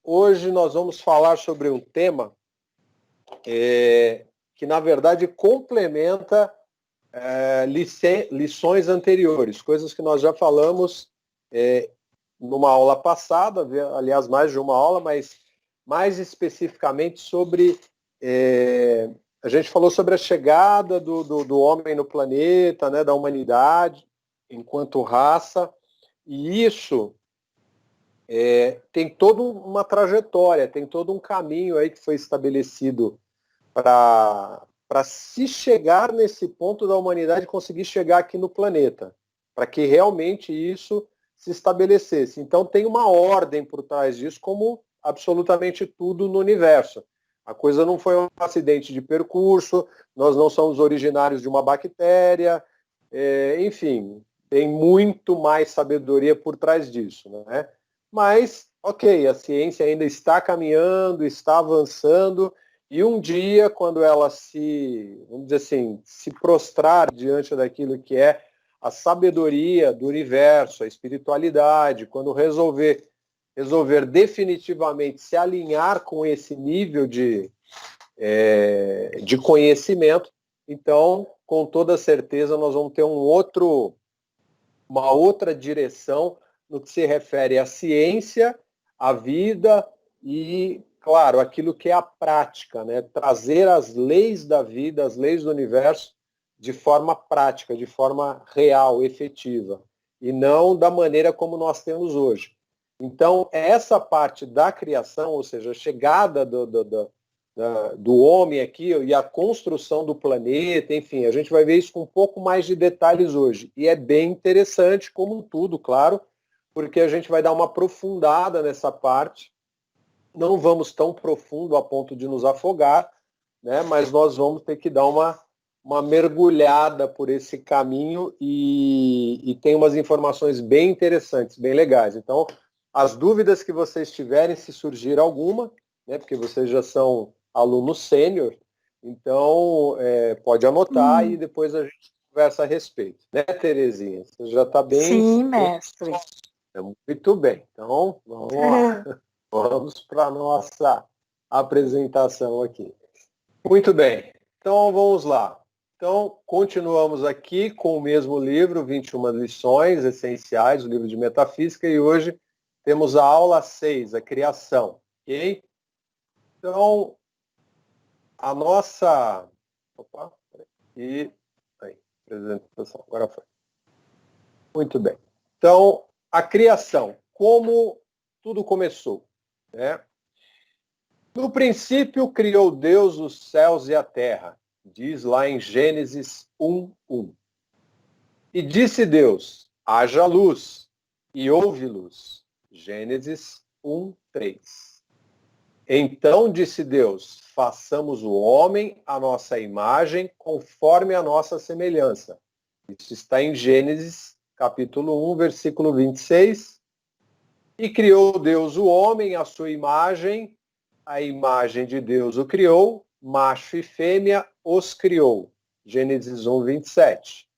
hoje nós vamos falar sobre um tema que, na verdade, complementa lições anteriores, coisas que nós já falamos numa aula passada, aliás, mais de uma aula, mas mais especificamente sobre... a gente falou sobre a chegada do homem no planeta, né, da humanidade, enquanto raça, e isso tem toda uma trajetória, tem todo um caminho aí que foi estabelecido para se chegar nesse ponto da humanidade conseguir chegar aqui no planeta, para que realmente isso se estabelecesse. Então tem uma ordem por trás disso, como absolutamente tudo no universo. A coisa não foi um acidente de percurso, nós não somos originários de uma bactéria, enfim, tem muito mais sabedoria por trás disso, né? Mas, ok, a ciência ainda está caminhando, está avançando, e um dia, quando ela vamos dizer assim, se prostrar diante daquilo que é a sabedoria do universo, a espiritualidade, quando resolver definitivamente se alinhar com esse nível de conhecimento, então, com toda certeza, nós vamos ter uma outra direção no que se refere à ciência, à vida e, claro, aquilo que é a prática, né? Trazer as leis da vida, as leis do universo de forma prática, de forma real, efetiva, e não da maneira como nós temos hoje. Então, essa parte da criação, ou seja, a chegada do homem aqui e a construção do planeta, enfim, a gente vai ver isso com um pouco mais de detalhes hoje. E é bem interessante, como tudo, claro, porque a gente vai dar uma aprofundada nessa parte. Não vamos tão profundo a ponto de nos afogar, né? Mas nós vamos ter que dar uma mergulhada por esse caminho e tem umas informações bem interessantes, bem legais. Então, as dúvidas que vocês tiverem, se surgir alguma, né? Porque vocês já são alunos sênior, então pode anotar e depois a gente conversa a respeito. Né, Terezinha? Você já está bem... Sim, mestre. Muito bem. Então, vamos lá. Vamos para a nossa apresentação aqui. Muito bem. Então, vamos lá. Então, continuamos aqui com o mesmo livro, 21 lições essenciais, o livro de metafísica, e hoje temos a aula 6, a criação. Ok? Então, a nossa... Opa, peraí. Aí, apresentação, agora foi. Muito bem. Então, a criação, como tudo começou, né? No princípio criou Deus os céus e a terra, diz lá em Gênesis 1:1. E disse Deus, haja luz, e houve luz. Gênesis 1:3. Então disse Deus, façamos o homem à nossa imagem, conforme a nossa semelhança. Isso está em Gênesis, capítulo 1, versículo 26. E criou Deus o homem à sua imagem, a imagem de Deus o criou, macho e fêmea os criou. Gênesis 1, 27.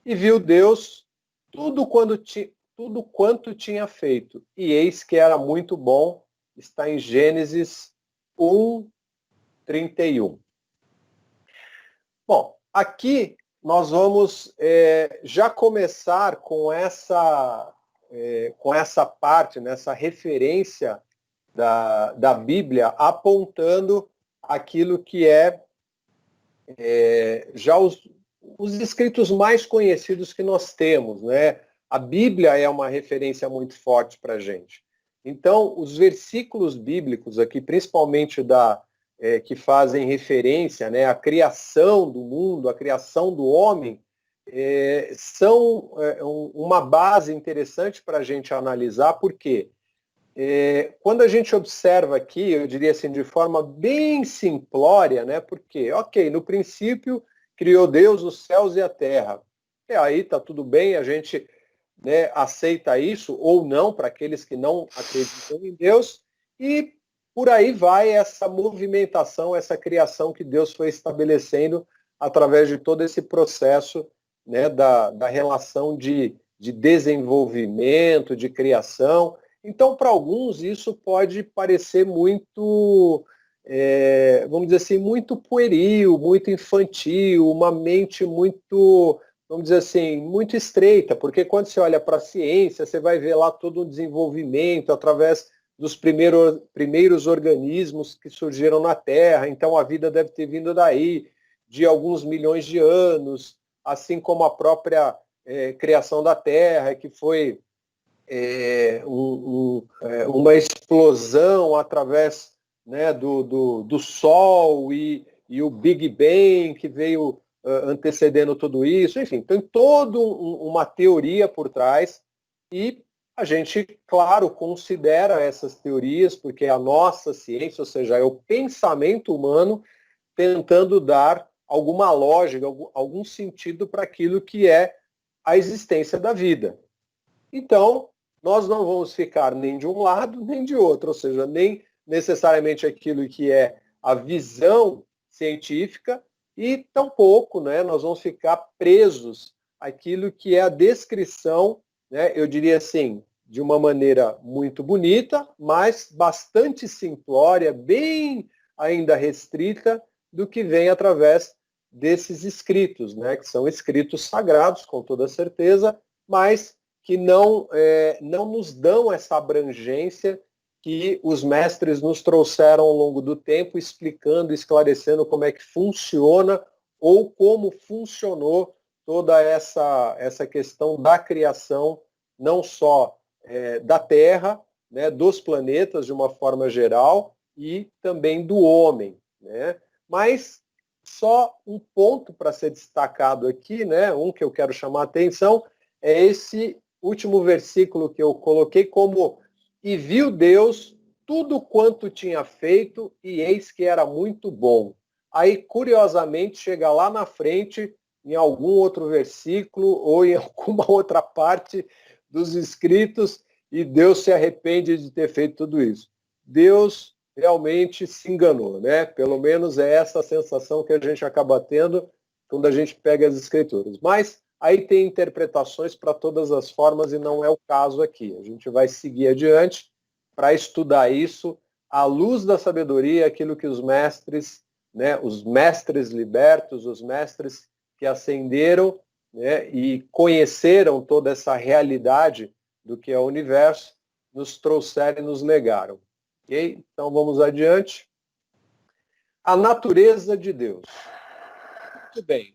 E viu Deus tudo quanto tinha feito, e eis que era muito bom, está em Gênesis 1, 31. Bom, aqui nós vamos já começar com essa parte, nessa referência da Bíblia, apontando aquilo que já os escritos mais conhecidos que nós temos, né? A Bíblia é uma referência muito forte para a gente. Então, os versículos bíblicos aqui, principalmente que fazem referência, né, à criação do mundo, à criação do homem, são uma base interessante para a gente analisar, porque quando a gente observa aqui, eu diria assim, de forma bem simplória, né, porque, ok, no princípio criou Deus os céus e a terra. E aí está tudo bem, a gente, né, aceita isso ou não, para aqueles que não acreditam em Deus, e por aí vai essa movimentação, essa criação que Deus foi estabelecendo através de todo esse processo, né, da relação de desenvolvimento, de criação. Então, para alguns, isso pode parecer muito, vamos dizer assim, muito pueril, muito infantil, uma mente muito, vamos dizer assim, muito estreita, porque quando você olha para a ciência, você vai ver lá todo um desenvolvimento através dos primeiros organismos que surgiram na Terra, então a vida deve ter vindo daí, de alguns milhões de anos, assim como a própria criação da Terra, que foi uma explosão através, né, do Sol e o Big Bang que veio antecedendo tudo isso. Enfim, tem toda uma teoria por trás e a gente, claro, considera essas teorias porque é a nossa ciência, ou seja, é o pensamento humano tentando dar alguma lógica, algum sentido para aquilo que é a existência da vida. Então, nós não vamos ficar nem de um lado nem de outro, ou seja, nem necessariamente aquilo que é a visão científica e tampouco, né, nós vamos ficar presos àquilo que é a descrição, né, eu diria assim, de uma maneira muito bonita, mas bastante simplória, bem ainda restrita do que vem através desses escritos, né, que são escritos sagrados, com toda certeza, mas que não nos dão essa abrangência que os mestres nos trouxeram ao longo do tempo, explicando, esclarecendo como é que funciona ou como funcionou toda essa questão da criação, não só da Terra, né, dos planetas de uma forma geral e também do homem, né? Mas só um ponto para ser destacado aqui, né, um que eu quero chamar a atenção, é esse último versículo que eu coloquei como: e viu Deus tudo quanto tinha feito, e eis que era muito bom. Aí, curiosamente, chega lá na frente, em algum outro versículo, ou em alguma outra parte dos escritos, e Deus se arrepende de ter feito tudo isso. Deus realmente se enganou, né? Pelo menos é essa a sensação que a gente acaba tendo quando a gente pega as escrituras. Mas aí tem interpretações para todas as formas e não é o caso aqui. A gente vai seguir adiante para estudar isso à luz da sabedoria, aquilo que os mestres, né, os mestres libertos, os mestres que ascenderam, né, e conheceram toda essa realidade do que é o universo, nos trouxeram e nos legaram. Ok? Então vamos adiante. A natureza de Deus. Muito bem.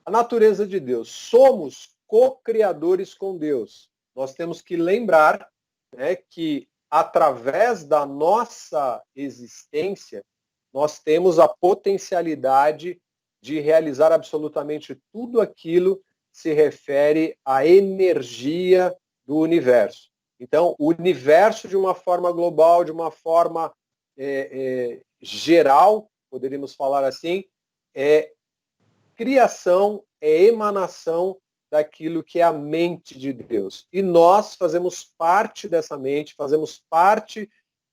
A natureza de Deus. Somos co-criadores com Deus. Nós temos que lembrar, né, que através da nossa existência, nós temos a potencialidade de realizar absolutamente tudo aquilo que se refere à energia do universo. Então, o universo, de uma forma global, de uma forma geral, poderíamos falar assim, é criação, é emanação daquilo que é a mente de Deus. E nós fazemos parte dessa mente, fazemos parte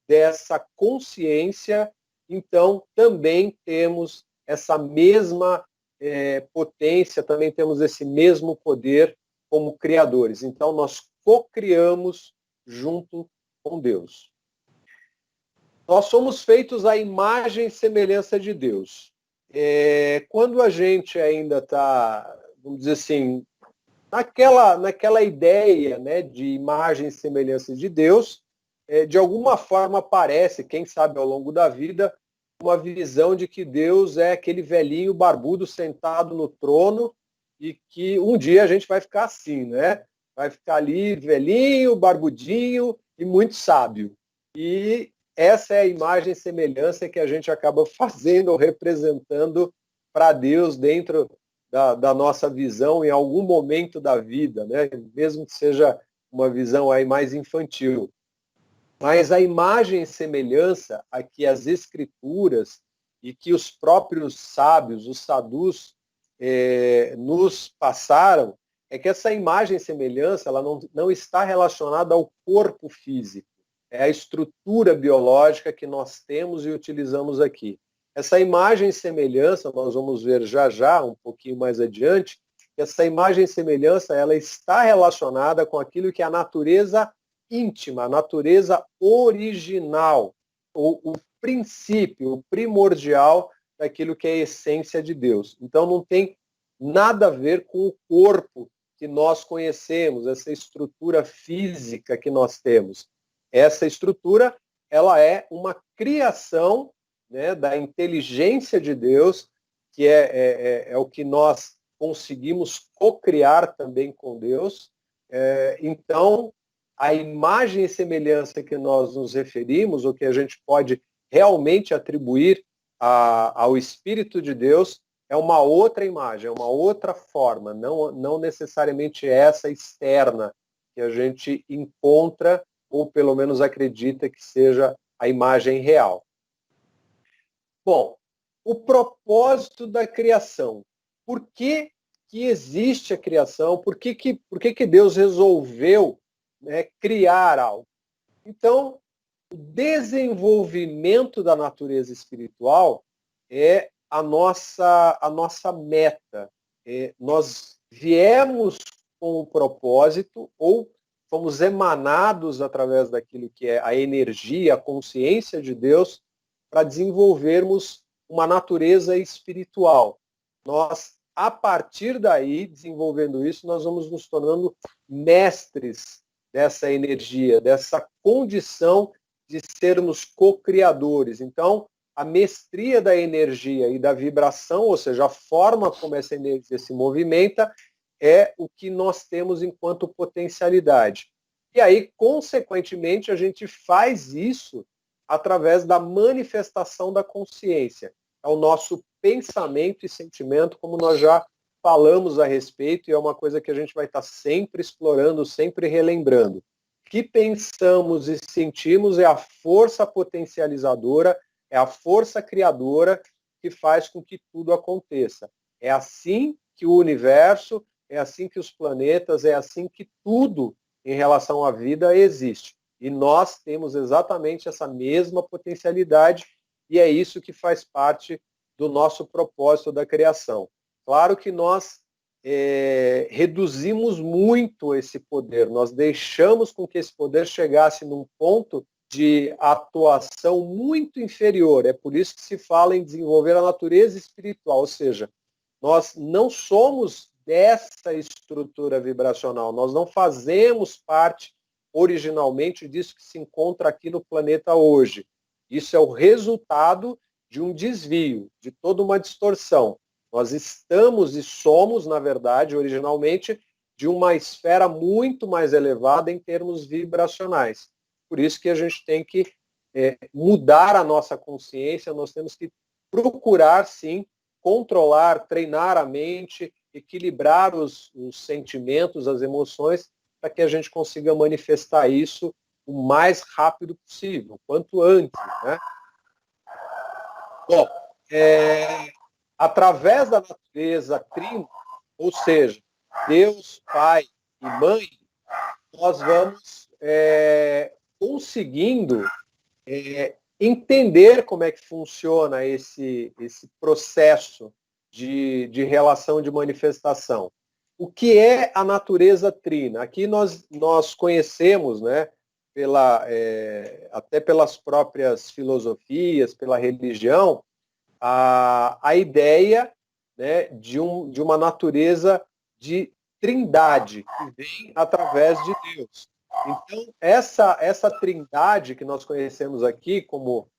dessa consciência, então também temos essa mesma potência, também temos esse mesmo poder como criadores. Então nós co-criamos junto com Deus. Nós somos feitos à imagem e semelhança de Deus. Quando a gente ainda está, vamos dizer assim, naquela ideia, né, de imagem e semelhança de Deus, de alguma forma parece, quem sabe ao longo da vida, uma visão de que Deus é aquele velhinho barbudo sentado no trono e que um dia a gente vai ficar assim, né? Vai ficar ali velhinho, barbudinho e muito sábio. E essa é a imagem e semelhança que a gente acaba fazendo ou representando para Deus dentro da nossa visão em algum momento da vida, né? Mesmo que seja uma visão aí mais infantil. Mas a imagem e semelhança a que as escrituras e que os próprios sábios, os sadhus, nos passaram, é que essa imagem e semelhança ela não está relacionada ao corpo físico. É a estrutura biológica que nós temos e utilizamos aqui. Essa imagem e semelhança, nós vamos ver já, um pouquinho mais adiante, que essa imagem e semelhança ela está relacionada com aquilo que a natureza íntima, a natureza original, o princípio, o primordial daquilo que é a essência de Deus. Então não tem nada a ver com o corpo que nós conhecemos, essa estrutura física que nós temos. Essa estrutura, ela é uma criação, né, da inteligência de Deus, que é o que nós conseguimos co-criar também com Deus. Então, a imagem e semelhança que nós nos referimos, ou que a gente pode realmente atribuir ao Espírito de Deus, é uma outra imagem, é uma outra forma, não necessariamente essa externa que a gente encontra, ou pelo menos acredita que seja a imagem real. Bom, o propósito da criação. Por que existe a criação? Por que Deus resolveu, né, criar algo? Então, o desenvolvimento da natureza espiritual é a nossa meta. Nós viemos com o propósito, ou fomos emanados através daquilo que é a energia, a consciência de Deus, para desenvolvermos uma natureza espiritual. Nós, a partir daí, desenvolvendo isso, nós vamos nos tornando mestres dessa energia, dessa condição de sermos co-criadores. Então, a mestria da energia e da vibração, ou seja, a forma como essa energia se movimenta, é o que nós temos enquanto potencialidade. E aí, consequentemente, a gente faz isso através da manifestação da consciência. É o nosso pensamento e sentimento, como nós já falamos a respeito, e é uma coisa que a gente vai estar sempre explorando, sempre relembrando. O que pensamos e sentimos é a força potencializadora, é a força criadora que faz com que tudo aconteça. É assim que o universo, é assim que os planetas, é assim que tudo em relação à vida existe. E nós temos exatamente essa mesma potencialidade, e é isso que faz parte do nosso propósito da criação. Claro que nós reduzimos muito esse poder, nós deixamos com que esse poder chegasse num ponto de atuação muito inferior. É por isso que se fala em desenvolver a natureza espiritual, ou seja, nós não somos dessa estrutura vibracional, nós não fazemos parte originalmente disso que se encontra aqui no planeta hoje. Isso é o resultado de um desvio, de toda uma distorção. Nós estamos e somos, na verdade, originalmente, de uma esfera muito mais elevada em termos vibracionais. Por isso que a gente tem que mudar a nossa consciência, nós temos que procurar, sim, controlar, treinar a mente, equilibrar os sentimentos, as emoções, para que a gente consiga manifestar isso o mais rápido possível, quanto antes, né? Bom, através da natureza trina, ou seja, Deus, Pai e Mãe, nós vamos conseguindo entender como é que funciona esse processo de relação de manifestação. O que é a natureza trina? Aqui nós conhecemos, né, até pelas próprias filosofias, pela religião, a ideia, né, de uma natureza de trindade que vem através de Deus. Então, essa trindade que nós conhecemos aqui como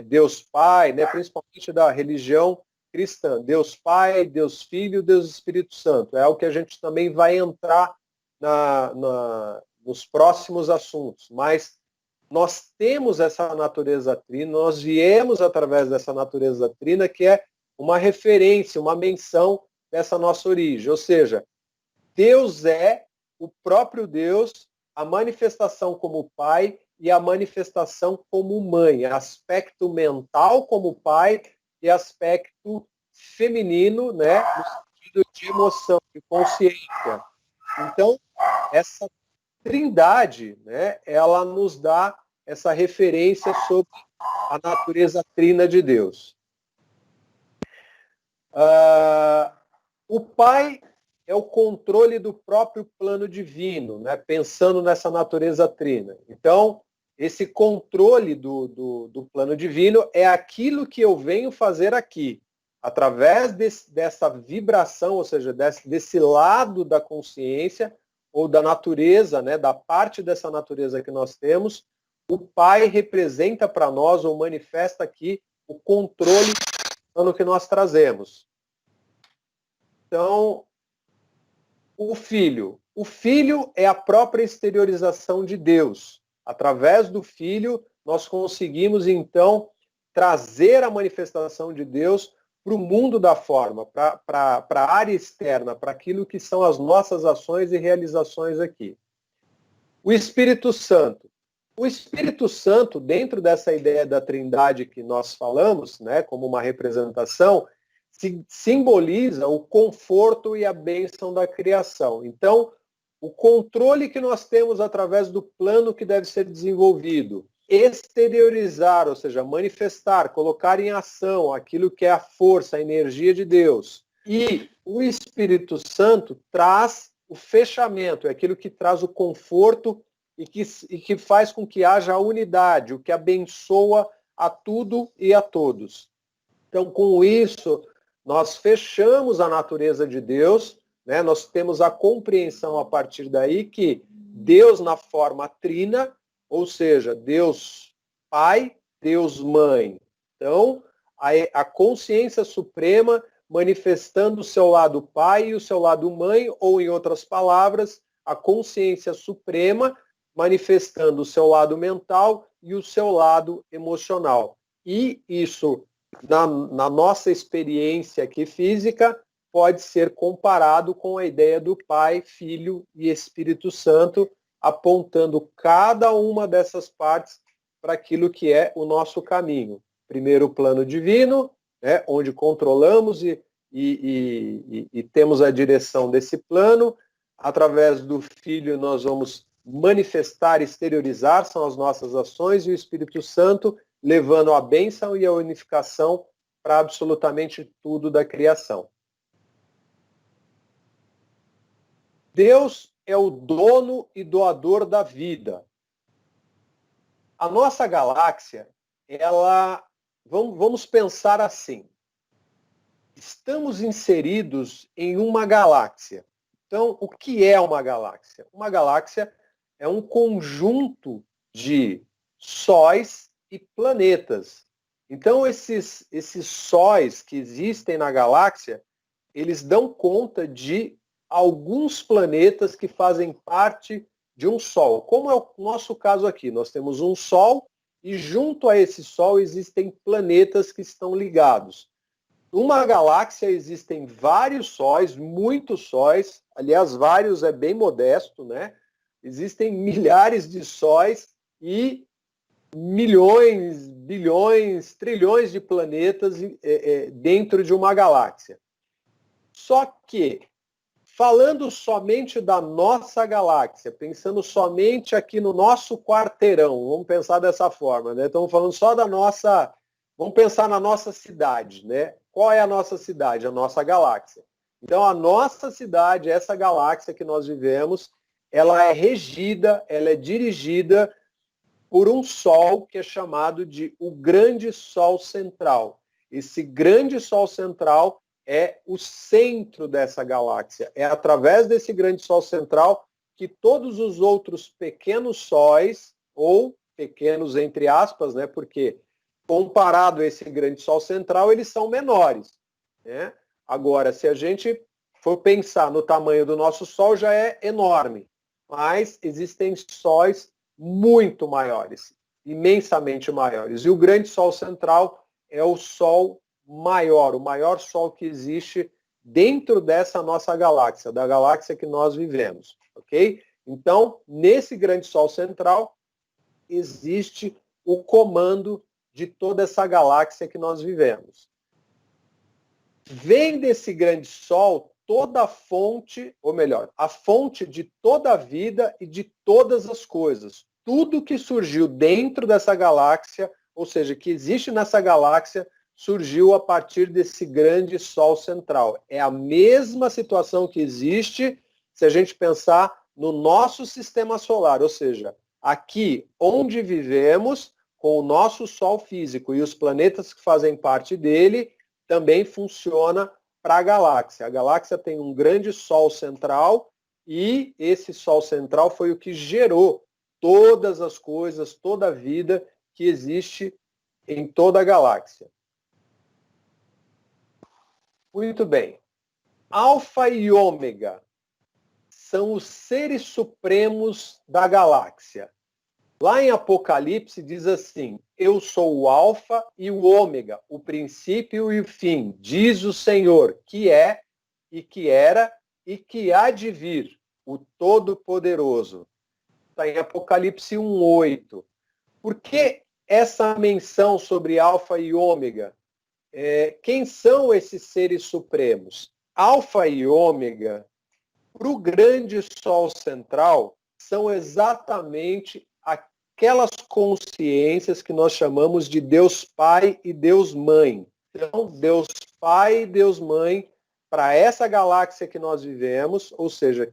Deus Pai, né, principalmente da religião cristã, Deus Pai, Deus Filho, Deus Espírito Santo, é o que a gente também vai entrar nos próximos assuntos, mas nós temos essa natureza trina, nós viemos através dessa natureza trina, que é uma referência, uma menção dessa nossa origem, ou seja, Deus é o próprio Deus, a manifestação como Pai e a manifestação como Mãe, aspecto mental como Pai e aspecto feminino, né, no sentido de emoção, de consciência. Então, essa trindade, né, ela nos dá essa referência sobre a natureza trina de Deus. O Pai é o controle do próprio plano divino, né? Pensando nessa natureza trina. Então, esse controle do plano divino é aquilo que eu venho fazer aqui, através dessa vibração, ou seja, desse lado da consciência ou da natureza, né? Da parte dessa natureza que nós temos, o Pai representa para nós ou manifesta aqui o controle do plano que nós trazemos. Então, o Filho é a própria exteriorização de Deus. Através do Filho, nós conseguimos, então, trazer a manifestação de Deus para o mundo da forma, para a área externa, para aquilo que são as nossas ações e realizações aqui. O Espírito Santo. O Espírito Santo, dentro dessa ideia da Trindade que nós falamos, né, como uma representação, simboliza o conforto e a bênção da criação. Então, o controle que nós temos através do plano que deve ser desenvolvido, exteriorizar, ou seja, manifestar, colocar em ação aquilo que é a força, a energia de Deus. E o Espírito Santo traz o fechamento, é aquilo que traz o conforto e que faz com que haja a unidade, o que abençoa a tudo e a todos. Então, com isso, nós fechamos a natureza de Deus, né? Nós temos a compreensão a partir daí que Deus na forma trina, ou seja, Deus Pai, Deus Mãe. Então, a consciência suprema manifestando o seu lado Pai e o seu lado Mãe, ou em outras palavras, a consciência suprema manifestando o seu lado mental e o seu lado emocional. E isso, na nossa experiência aqui física, pode ser comparado com a ideia do Pai, Filho e Espírito Santo, apontando cada uma dessas partes para aquilo que é o nosso caminho. Primeiro, o plano divino, né, onde controlamos e temos a direção desse plano. Através do Filho, nós vamos manifestar, exteriorizar, são as nossas ações, e o Espírito Santo levando a bênção e a unificação para absolutamente tudo da criação. Deus é o dono e doador da vida. A nossa galáxia, vamos pensar assim, estamos inseridos em uma galáxia. Então, o que é uma galáxia? Uma galáxia é um conjunto de sóis e planetas. Então, esses sóis que existem na galáxia, eles dão conta de alguns planetas que fazem parte de um Sol. Como é o nosso caso aqui, nós temos um Sol e junto a esse Sol existem planetas que estão ligados. Numa galáxia existem vários sóis, muitos sóis, aliás, vários é bem modesto, né? Existem milhares de sóis e milhões, bilhões, trilhões de planetas dentro de uma galáxia. Só que, falando somente da nossa galáxia, pensando somente aqui no nosso quarteirão, vamos pensar dessa forma, né? Estamos falando só da nossa... Vamos pensar na nossa cidade, né? Qual é a nossa cidade? A nossa galáxia. Então, a nossa cidade, essa galáxia que nós vivemos, ela é regida, ela é dirigida por um Sol que é chamado de o Grande Sol Central. Esse Grande Sol Central é o centro dessa galáxia. É através desse Grande Sol Central que todos os outros pequenos sóis, ou pequenos entre aspas, né? Porque comparado a esse Grande Sol Central, eles são menores, né? Agora, se a gente for pensar no tamanho do nosso Sol, já é enorme. Mas existem sóis muito maiores, imensamente maiores. E o Grande Sol Central é o Sol maior, o maior Sol que existe dentro dessa nossa galáxia, da galáxia que nós vivemos, ok? Então, nesse Grande Sol Central, existe o comando de toda essa galáxia que nós vivemos. Vem desse grande Sol toda a fonte, ou melhor, a fonte de toda a vida e de todas as coisas. Tudo que surgiu dentro dessa galáxia, ou seja, que existe nessa galáxia, surgiu a partir desse grande Sol central. É a mesma situação que existe se a gente pensar no nosso sistema solar, ou seja, aqui onde vivemos, com o nosso Sol físico e os planetas que fazem parte dele, também funciona para a galáxia. A galáxia tem um grande Sol central e esse Sol central foi o que gerou todas as coisas, toda a vida que existe em toda a galáxia. Muito bem. Alfa e Ômega são os seres supremos da galáxia. Lá em Apocalipse diz assim: eu sou o Alfa e o Ômega, o princípio e o fim, diz o Senhor, que é, e que era, e que há de vir, o Todo-Poderoso. Está em Apocalipse 1:8. Por que essa menção sobre Alfa e Ômega? Quem são esses seres supremos? Alfa e Ômega, para o grande Sol central, são exatamente aquelas consciências que nós chamamos de Deus Pai e Deus Mãe. Então, Deus Pai e Deus Mãe, para essa galáxia que nós vivemos, ou seja,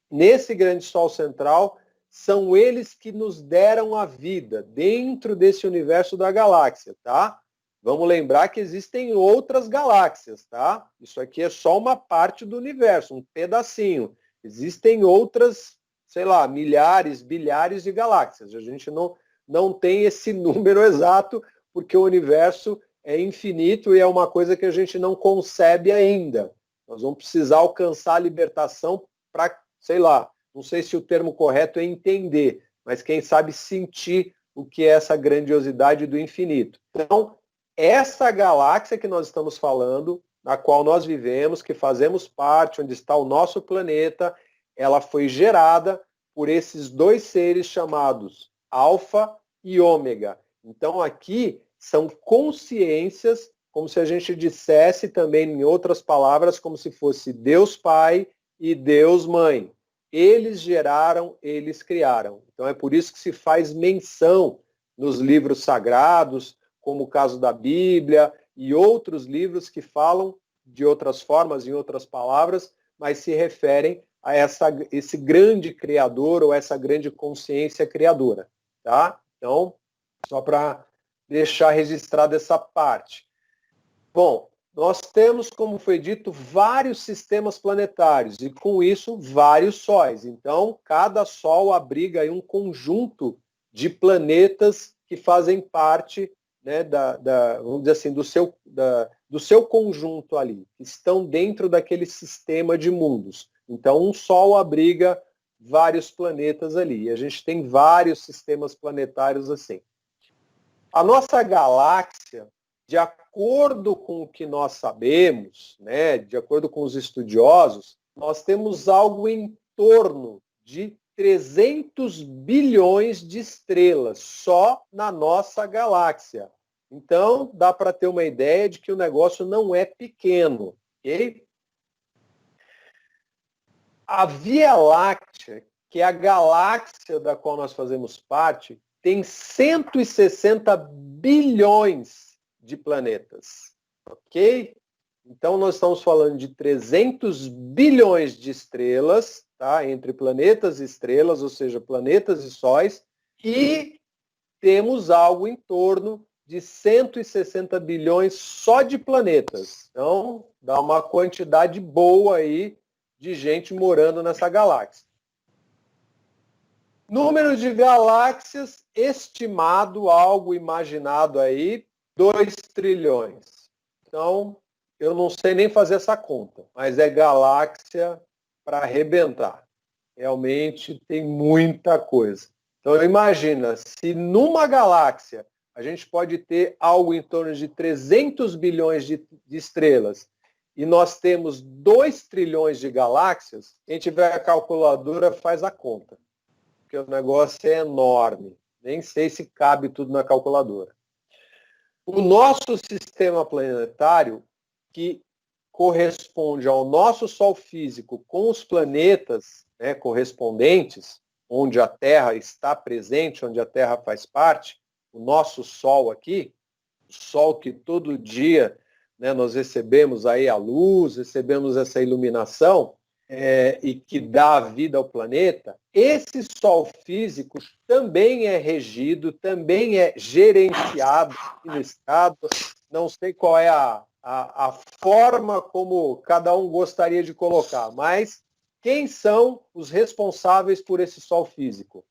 nesse grande Sol central, são eles que nos deram a vida dentro desse universo da galáxia, tá? Vamos lembrar que existem outras galáxias, tá? Isso aqui é só uma parte do universo, um pedacinho. Existem outras, sei lá, milhares, bilhares de galáxias. A gente não tem esse número exato, porque o universo é infinito e é uma coisa que a gente não concebe ainda. Nós vamos precisar alcançar a libertação para, sei lá, não sei se o termo correto é entender, mas quem sabe sentir o que é essa grandiosidade do infinito. Então, essa galáxia que nós estamos falando, na qual nós vivemos, que fazemos parte, onde está o nosso planeta, ela foi gerada por esses dois seres chamados Alfa e Ômega. Então, aqui são consciências, como se a gente dissesse também, em outras palavras, como se fosse Deus Pai e Deus Mãe. Eles geraram, eles criaram. Então é por isso que se faz menção nos livros sagrados, como o caso da Bíblia e outros livros que falam de outras formas, em outras palavras, mas se referem a esse grande criador ou essa grande consciência criadora. Tá? Então, só para deixar registrada essa parte. Bom, nós temos, como foi dito, vários sistemas planetários e, com isso, vários sóis. Então, cada sol abriga aí um conjunto de planetas que fazem parte, né, vamos dizer assim, do seu conjunto ali, que estão dentro daquele sistema de mundos. Então, um sol abriga vários planetas ali. E a gente tem vários sistemas planetários assim. A nossa galáxia, de acordo com o que nós sabemos, né, de acordo com os estudiosos, nós temos algo em torno de 300 bilhões de estrelas só na nossa galáxia. Então, dá para ter uma ideia de que o negócio não é pequeno, ok? A Via Láctea, que é a galáxia da qual nós fazemos parte, tem 160 bilhões de planetas, ok? Então, nós estamos falando de 300 bilhões de estrelas, tá? Entre planetas e estrelas, ou seja, planetas e sóis, e temos algo em torno de 160 bilhões só de planetas. Então, dá uma quantidade boa aí de gente morando nessa galáxia. Número de galáxias estimado, algo imaginado aí, 2 trilhões. Então, eu não sei nem fazer essa conta, mas é galáxia para arrebentar. Realmente tem muita coisa. Então, imagina, se numa galáxia a gente pode ter algo em torno de 300 bilhões de estrelas e nós temos 2 trilhões de galáxias, quem tiver a calculadora faz a conta, porque o negócio é enorme. Nem sei se cabe tudo na calculadora. O nosso sistema planetário, que corresponde ao nosso Sol físico com os planetas, né, correspondentes, onde a Terra está presente, onde a Terra faz parte, o nosso Sol aqui, o Sol que todo dia, né, nós recebemos aí a luz, recebemos essa iluminação, e que dá vida ao planeta, esse Sol físico também é regido, também é gerenciado, administrado, não sei qual é a forma como cada um gostaria de colocar, mas quem são os responsáveis por esse Sol físico?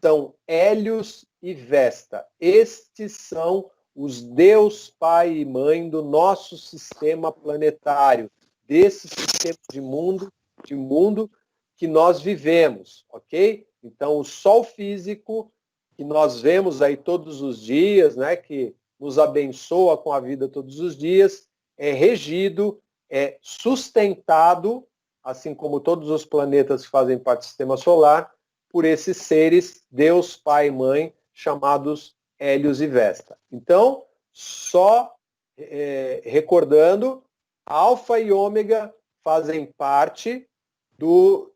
São Hélios e Vesta. Estes são os Deus, Pai e Mãe do nosso sistema planetário, desse sistema de mundo que nós vivemos, ok? Então, o Sol físico, que nós vemos aí todos os dias, né, que nos abençoa com a vida todos os dias, é regido, é sustentado, assim como todos os planetas que fazem parte do sistema solar, por esses seres, Deus, Pai e Mãe, chamados Hélios e Vesta. Então, só recordando, Alfa e Ômega fazem parte do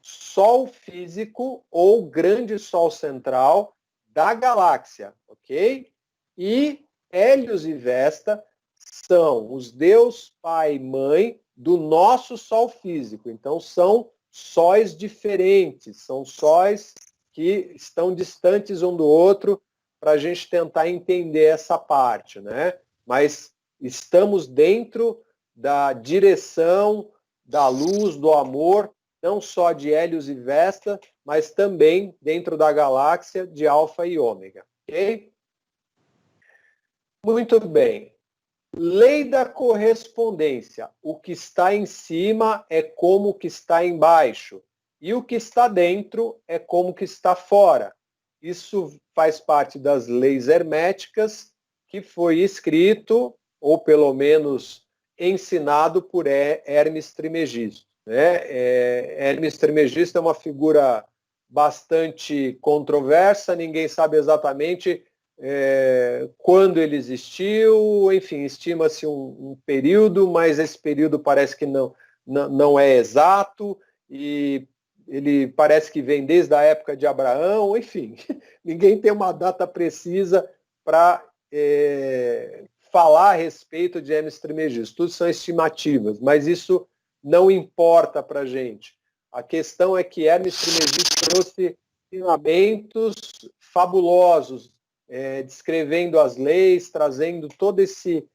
Sol físico ou grande Sol central da galáxia, ok? E Hélios e Vesta são os Deus, Pai e Mãe do nosso Sol físico. Então, são sóis diferentes, são sóis que estão distantes um do outro para a gente tentar entender essa parte, né? Mas estamos dentro da direção da luz, do amor, não só de Hélios e Vesta, mas também dentro da galáxia de Alfa e Ômega. Ok? Muito bem. Lei da correspondência. O que está em cima é como o que está embaixo. E o que está dentro é como o que está fora. Isso faz parte das leis herméticas, que foi escrito, ou pelo menos ensinado por Hermes Trismegisto. Né? Hermes Trismegisto é uma figura bastante controversa, ninguém sabe exatamente quando ele existiu, enfim, estima-se um período, mas esse período parece que não é exato, e ele parece que vem desde a época de Abraão, enfim, ninguém tem uma data precisa para falar a respeito de Hermes Trismegisto. Tudo são estimativas, mas isso não importa para a gente. A questão é que Hermes Trismegisto trouxe ensinamentos fabulosos, descrevendo as leis, trazendo todo esse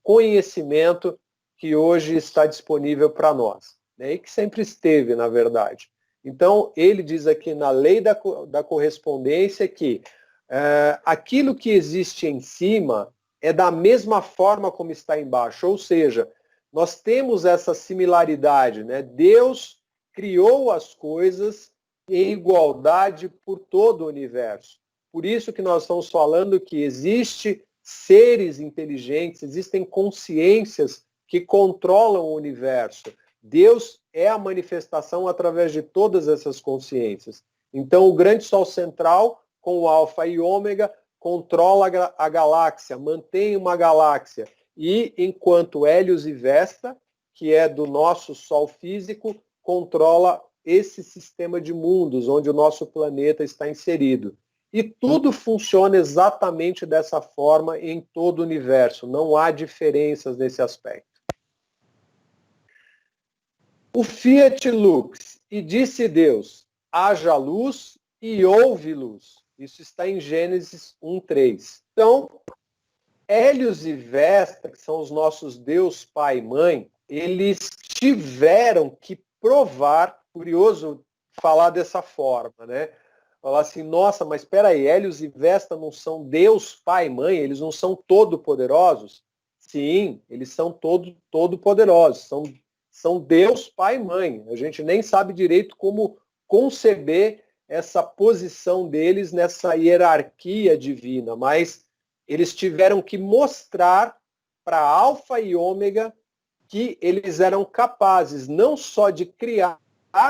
conhecimento que hoje está disponível para nós, né? E que sempre esteve, na verdade. Então, ele diz aqui na lei da correspondência que aquilo que existe em cima é da mesma forma como está embaixo, ou seja, nós temos essa similaridade, né? Deus criou as coisas em igualdade por todo o universo. Por isso que nós estamos falando que existe seres inteligentes, existem consciências que controlam o universo. Deus é a manifestação através de todas essas consciências. Então, o grande Sol central, com o Alfa e Ômega, controla a galáxia, mantém uma galáxia. E enquanto Hélios e Vesta, que é do nosso Sol físico, controla esse sistema de mundos, onde o nosso planeta está inserido. E tudo funciona exatamente dessa forma em todo o universo. Não há diferenças nesse aspecto. O Fiat Lux, e disse Deus, haja luz e houve luz. Isso está em Gênesis 1:3. Então, Hélios e Vesta, que são os nossos Deus, Pai e Mãe, eles tiveram que provar, curioso falar dessa forma, né? Falar assim, nossa, mas espera aí, Hélios e Vesta não são Deus, Pai e Mãe? Eles não são todo-poderosos? Sim, eles são todo-poderosos, são Deus, Pai e Mãe. A gente nem sabe direito como conceber essa posição deles nessa hierarquia divina, mas eles tiveram que mostrar para Alfa e Ômega que eles eram capazes não só de criar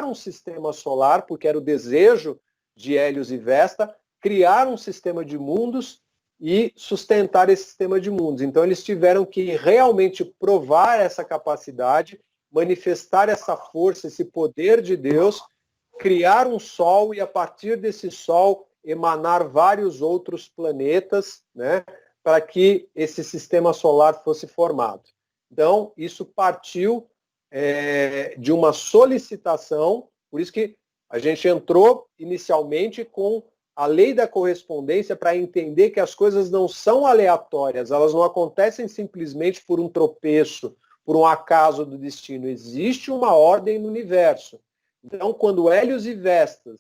um sistema solar, porque era o desejo de Hélios e Vesta, criar um sistema de mundos e sustentar esse sistema de mundos. Então eles tiveram que realmente provar essa capacidade, manifestar essa força, esse poder de Deus, criar um Sol e a partir desse Sol emanar vários outros planetas, né? para que esse sistema solar fosse formado. Então, isso partiu de uma solicitação, por isso que a gente entrou inicialmente com a lei da correspondência para entender que as coisas não são aleatórias, elas não acontecem simplesmente por um tropeço, por um acaso do destino. Existe uma ordem no universo. Então, quando Hélios e Vesta,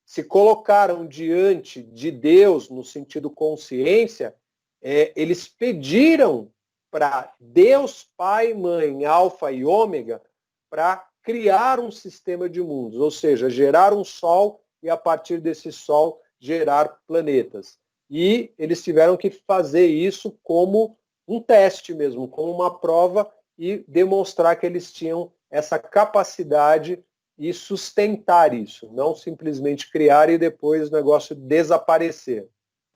se colocaram diante de Deus, no sentido consciência, eles pediram para Deus, Pai, Mãe, Alfa e Ômega, para criar um sistema de mundos, ou seja, gerar um Sol e, a partir desse Sol, gerar planetas. E eles tiveram que fazer isso como um teste mesmo, como uma prova, e demonstrar que eles tinham essa capacidade e sustentar isso, não simplesmente criar e depois o negócio desaparecer,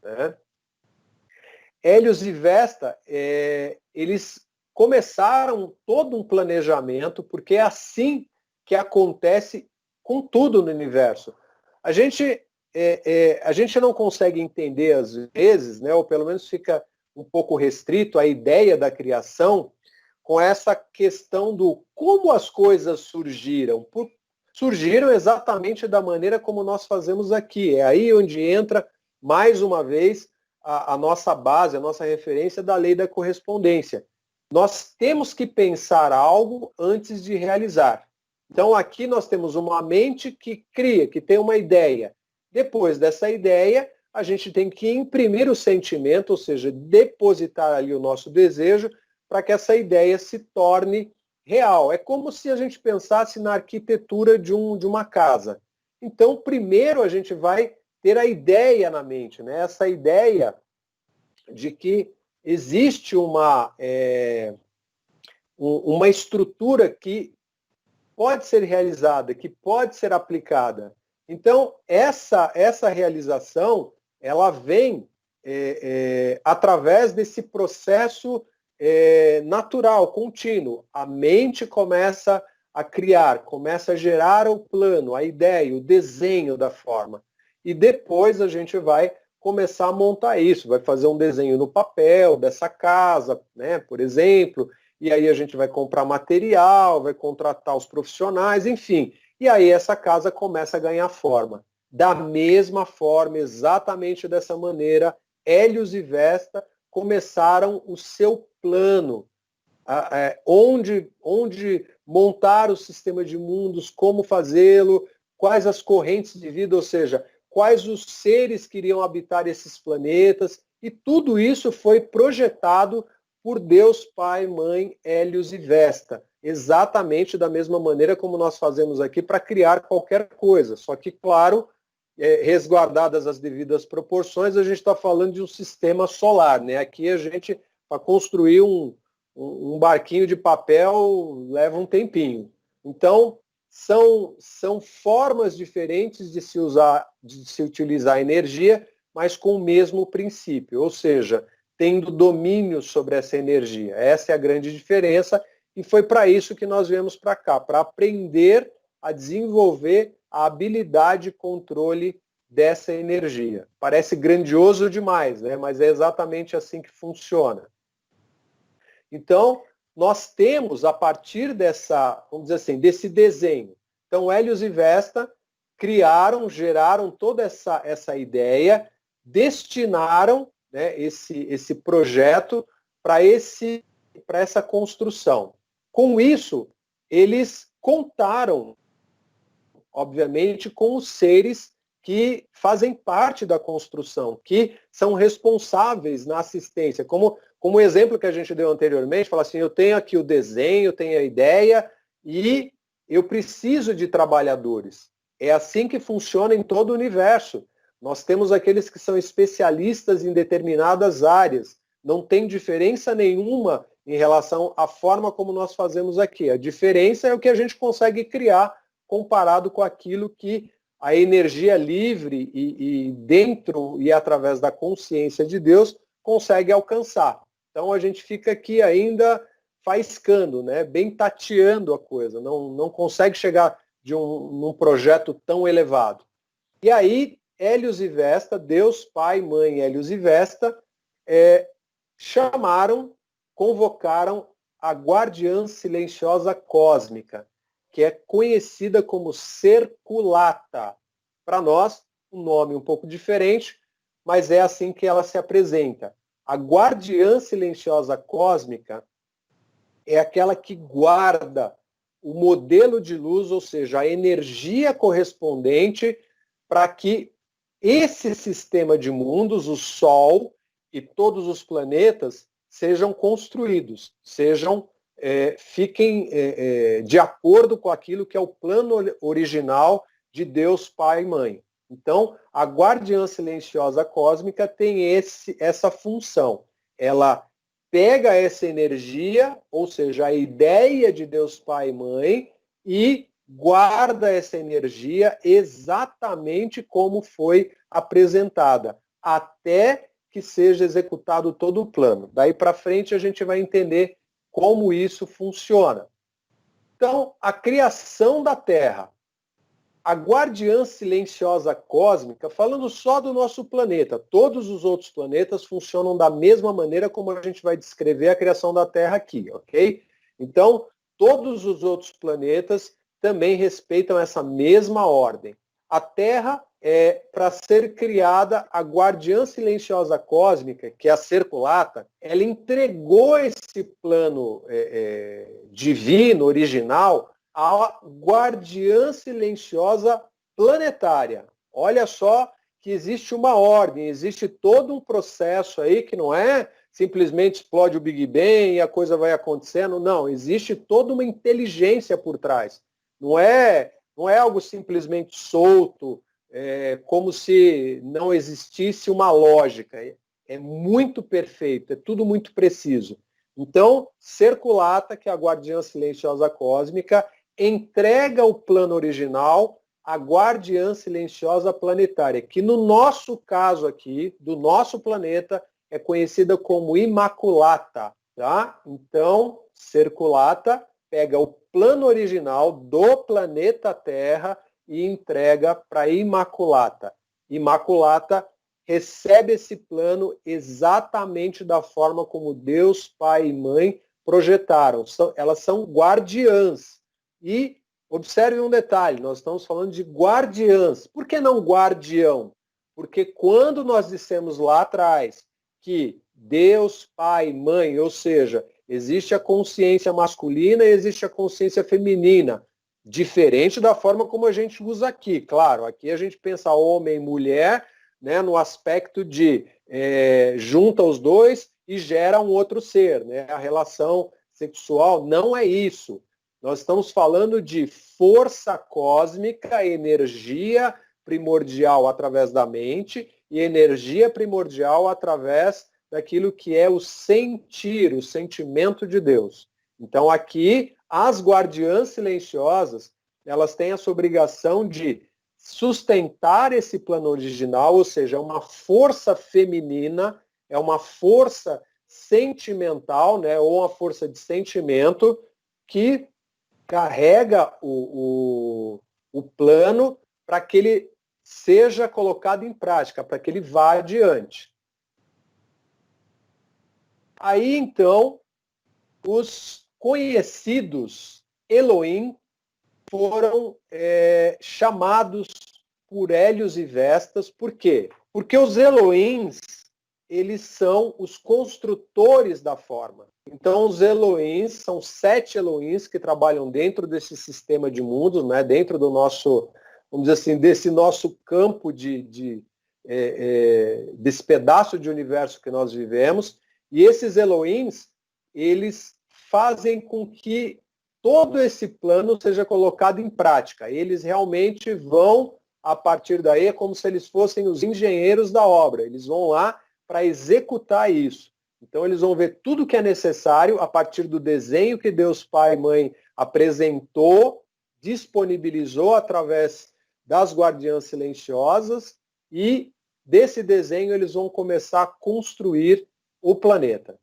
né? Hélios e Vesta, eles começaram todo um planejamento, porque é assim que acontece com tudo no universo. A gente não consegue entender às vezes, né, ou pelo menos fica um pouco restrito à ideia da criação, com essa questão do como as coisas surgiram. Surgiram exatamente da maneira como nós fazemos aqui. É aí onde entra, mais uma vez, a nossa base, a nossa referência da lei da correspondência. Nós temos que pensar algo antes de realizar. Então, aqui nós temos uma mente que cria, que tem uma ideia. Depois dessa ideia, a gente tem que imprimir o sentimento, ou seja, depositar ali o nosso desejo, para que essa ideia se torne real. É como se a gente pensasse na arquitetura de uma casa. Então, primeiro a gente vai ter a ideia na mente, né? Essa ideia de que existe uma estrutura que pode ser realizada, que pode ser aplicada. Então, essa realização, ela vem através desse processo natural, contínuo. A mente começa a criar, começa a gerar o plano, a ideia, o desenho da forma. E depois a gente vai começar a montar isso, vai fazer um desenho no papel dessa casa, né, por exemplo, e aí a gente vai comprar material, vai contratar os profissionais, enfim. E aí essa casa começa a ganhar forma. Da mesma forma, exatamente dessa maneira, Hélios e Vesta começaram o seu plano, onde montar o sistema de mundos, como fazê-lo, quais as correntes de vida, ou seja, quais os seres que iriam habitar esses planetas, e tudo isso foi projetado por Deus, Pai, Mãe, Hélios e Vesta, exatamente da mesma maneira como nós fazemos aqui para criar qualquer coisa, só que, claro, resguardadas as devidas proporções, a gente está falando de um sistema solar, né? Aqui a gente, para construir um barquinho de papel, leva um tempinho. Então, são formas diferentes de se utilizar a energia, mas com o mesmo princípio, ou seja, tendo domínio sobre essa energia. Essa é a grande diferença, e foi para isso que nós viemos para cá, para aprender a desenvolver a habilidade de controle dessa energia. Parece grandioso demais, né? Mas é exatamente assim que funciona. Então, nós temos, a partir vamos dizer assim, desse desenho. Então, Hélios e Vesta geraram toda essa ideia, destinaram, né, esse projeto para essa construção. Com isso, eles contaram, obviamente, com os seres que fazem parte da construção, que são responsáveis na assistência. Como o exemplo que a gente deu anteriormente, fala assim, eu tenho aqui o desenho, eu tenho a ideia e eu preciso de trabalhadores. É assim que funciona em todo o universo. Nós temos aqueles que são especialistas em determinadas áreas. Não tem diferença nenhuma em relação à forma como nós fazemos aqui. A diferença é o que a gente consegue criar comparado com aquilo que a energia livre e dentro e através da consciência de Deus consegue alcançar. Então a gente fica aqui ainda faiscando, né? Bem tateando a coisa, não consegue chegar num projeto tão elevado. E aí Hélios e Vesta, Deus, Pai, Mãe, Hélios e Vesta, convocaram a guardiã silenciosa cósmica, que é conhecida como Cerculata. Para nós, um nome um pouco diferente, mas é assim que ela se apresenta. A guardiã silenciosa cósmica é aquela que guarda o modelo de luz, ou seja, a energia correspondente para que esse sistema de mundos, o Sol e todos os planetas, sejam construídos, fiquem de acordo com aquilo que é o plano original de Deus, Pai e Mãe. Então, a guardiã silenciosa cósmica tem essa função. Ela pega essa energia, ou seja, a ideia de Deus Pai e Mãe, e guarda essa energia exatamente como foi apresentada, até que seja executado todo o plano. Daí para frente a gente vai entender como isso funciona. Então, a criação da Terra. A guardiã silenciosa cósmica, falando só do nosso planeta, todos os outros planetas funcionam da mesma maneira como a gente vai descrever a criação da Terra aqui, ok? Então, todos os outros planetas também respeitam essa mesma ordem. A Terra para ser criada, a guardiã silenciosa cósmica, que é a Cerculata, ela entregou esse plano divino, original, a guardiã silenciosa planetária. Olha só que existe uma ordem, existe todo um processo aí que não é simplesmente explode o Big Bang e a coisa vai acontecendo. Não, existe toda uma inteligência por trás. Não é algo simplesmente solto, como se não existisse uma lógica. É muito perfeito, é tudo muito preciso. Então, Cerculata, que é a guardiã silenciosa cósmica, entrega o plano original à guardiã silenciosa planetária, que no nosso caso aqui, do nosso planeta, é conhecida como Imaculata. Tá? Então, Cerculata pega o plano original do planeta Terra e entrega para Imaculata. Imaculata recebe esse plano exatamente da forma como Deus, Pai e Mãe projetaram. Elas são guardiãs. E observe um detalhe, nós estamos falando de guardiãs. Por que não guardião? Porque quando nós dissemos lá atrás que Deus, Pai, Mãe, ou seja, existe a consciência masculina e existe a consciência feminina, diferente da forma como a gente usa aqui. Claro, aqui a gente pensa homem e mulher, né, no aspecto de junta os dois e gera um outro ser. Né? A relação sexual não é isso. Nós estamos falando de força cósmica, energia primordial através da mente e energia primordial através daquilo que é o sentir, o sentimento de Deus. Então aqui, as guardiãs silenciosas, elas têm essa obrigação de sustentar esse plano original, ou seja, é uma força feminina, é uma força sentimental, né, ou uma força de sentimento que carrega o plano para que ele seja colocado em prática, para que ele vá adiante. Aí, então, os conhecidos Elohim foram chamados por Hélios e Vestas. Por quê? Porque os Elohims, eles são os construtores da forma. Então, os Elohims são 7 Elohims que trabalham dentro desse sistema de mundos, né? Dentro do nosso, vamos dizer assim, desse nosso campo desse pedaço de universo que nós vivemos. E esses Elohims, eles fazem com que todo esse plano seja colocado em prática. Eles realmente vão, a partir daí, é como se eles fossem os engenheiros da obra. Eles vão lá para executar isso. Então, eles vão ver tudo que é necessário a partir do desenho que Deus Pai e Mãe apresentou, disponibilizou através das guardiãs silenciosas, e desse desenho eles vão começar a construir o planeta.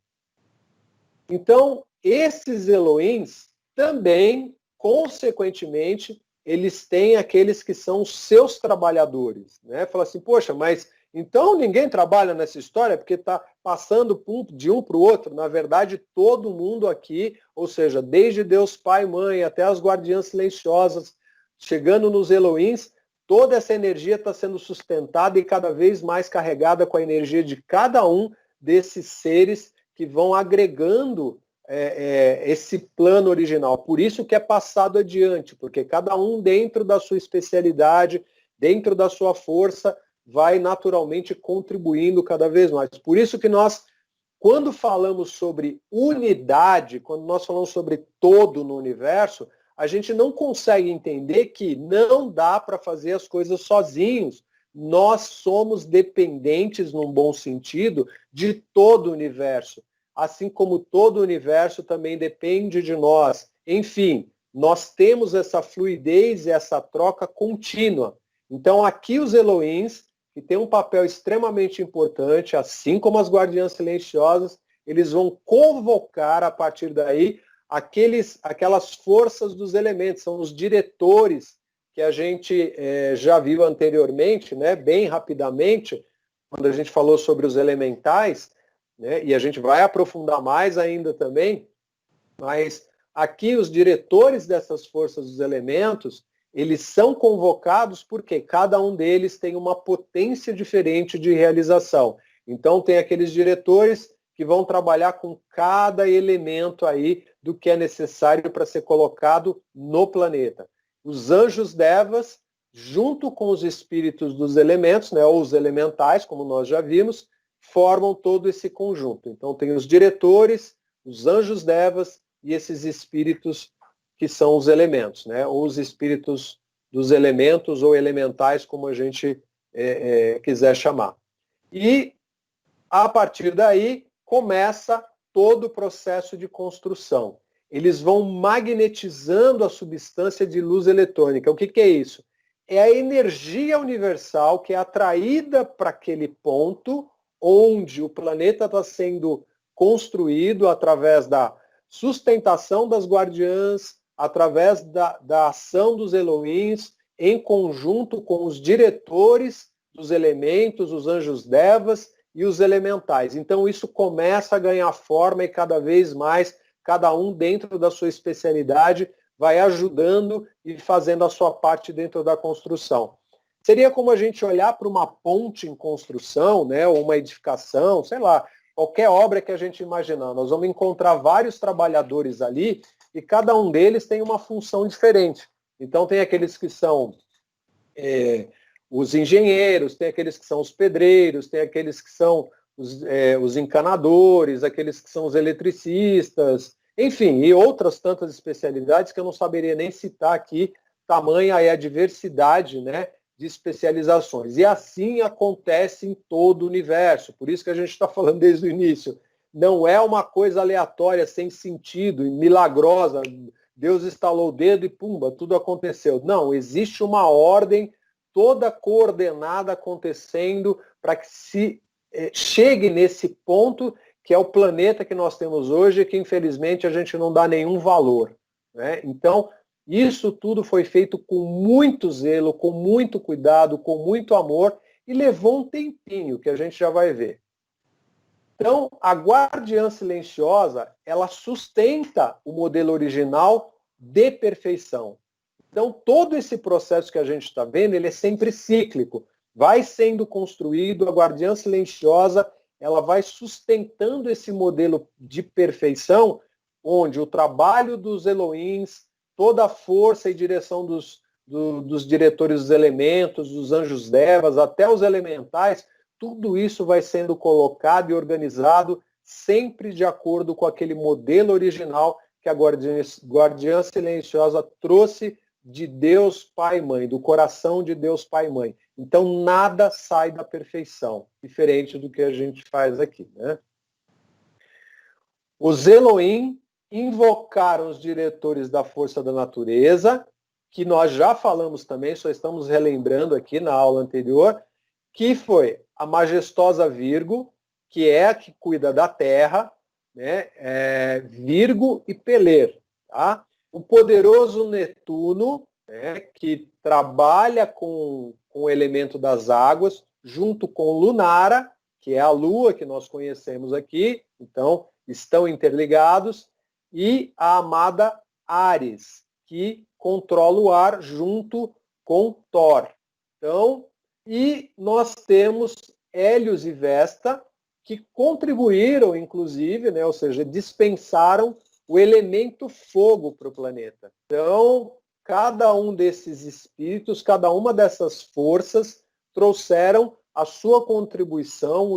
Então, esses Elohims também, consequentemente, eles têm aqueles que são os seus trabalhadores, né? Fala assim, poxa, mas então ninguém trabalha nessa história porque está passando de um para o outro. Na verdade, todo mundo aqui, ou seja, desde Deus Pai e Mãe até as guardiãs silenciosas, chegando nos Elohims, toda essa energia está sendo sustentada e cada vez mais carregada com a energia de cada um desses seres que vão agregando esse plano original. Por isso que é passado adiante, porque cada um dentro da sua especialidade, dentro da sua força, vai naturalmente contribuindo cada vez mais. Por isso que nós, quando falamos sobre unidade, quando nós falamos sobre todo no universo, a gente não consegue entender que não dá para fazer as coisas sozinhos. Nós somos dependentes, num bom sentido, de todo o universo. Assim como todo o universo também depende de nós. Enfim, nós temos essa fluidez e essa troca contínua. Então, aqui os Elohims, que têm um papel extremamente importante, assim como as guardiãs silenciosas, eles vão convocar, a partir daí, aquelas forças dos elementos, são os diretores que a gente já viu anteriormente, né, bem rapidamente, quando a gente falou sobre os elementais, né, e a gente vai aprofundar mais ainda também, mas aqui os diretores dessas forças dos elementos, eles são convocados porque cada um deles tem uma potência diferente de realização. Então tem aqueles diretores que vão trabalhar com cada elemento aí do que é necessário para ser colocado no planeta. Os anjos devas, junto com os espíritos dos elementos, né, ou os elementais, como nós já vimos, formam todo esse conjunto. Então tem os diretores, os anjos devas e esses espíritos que são os elementos, né, ou os espíritos dos elementos ou elementais, como a gente quiser chamar. E a partir daí começa todo o processo de construção. Eles vão magnetizando a substância de luz eletrônica. O que é isso? É a energia universal que é atraída para aquele ponto onde o planeta está sendo construído através da sustentação das guardiãs, através da ação dos Elohims, em conjunto com os diretores dos elementos, os anjos devas e os elementais. Então isso começa a ganhar forma e cada vez mais, cada um dentro da sua especialidade, vai ajudando e fazendo a sua parte dentro da construção. Seria como a gente olhar para uma ponte em construção, né, ou uma edificação, sei lá, qualquer obra que a gente imaginar. Nós vamos encontrar vários trabalhadores ali e cada um deles tem uma função diferente. Então tem aqueles que são os engenheiros, tem aqueles que são os pedreiros, tem aqueles que são os encanadores, aqueles que são os eletricistas, enfim, e outras tantas especialidades que eu não saberia nem citar aqui, tamanha é a diversidade, né, de especializações. E assim acontece em todo o universo, por isso que a gente está falando desde o início. Não é uma coisa aleatória, sem sentido, milagrosa, Deus estalou o dedo e pumba, tudo aconteceu. Não, existe uma ordem toda coordenada acontecendo para que se chegue nesse ponto que é o planeta que nós temos hoje, que infelizmente a gente não dá nenhum valor, né? Então, isso tudo foi feito com muito zelo, com muito cuidado, com muito amor, e levou um tempinho, que a gente já vai ver. Então, a guardiã silenciosa, ela sustenta o modelo original de perfeição. Então, todo esse processo que a gente está vendo, ele é sempre cíclico. Vai sendo construído, a guardiã silenciosa, ela vai sustentando esse modelo de perfeição, onde o trabalho dos Elohims, toda a força e direção dos diretores dos elementos, dos anjos devas, até os elementais, tudo isso vai sendo colocado e organizado sempre de acordo com aquele modelo original que a guardiã silenciosa trouxe de Deus Pai e Mãe, do coração de Deus Pai e Mãe. Então nada sai da perfeição, diferente do que a gente faz aqui, né? Os Elohim invocaram os diretores da força da natureza, que nós já falamos também, só estamos relembrando aqui na aula anterior, que foi a majestosa Virgo, que é a que cuida da Terra, né? Virgo e Peler, tá? O poderoso Netuno, né, que trabalha com o elemento das águas, junto com Lunara, que é a lua que nós conhecemos aqui, então estão interligados, e a amada Ares, que controla o ar junto com Thor. Então, e nós temos Hélios e Vesta, que contribuíram, inclusive, né, ou seja, dispensaram o elemento fogo para o planeta. Então, cada um desses espíritos, cada uma dessas forças trouxeram a sua contribuição,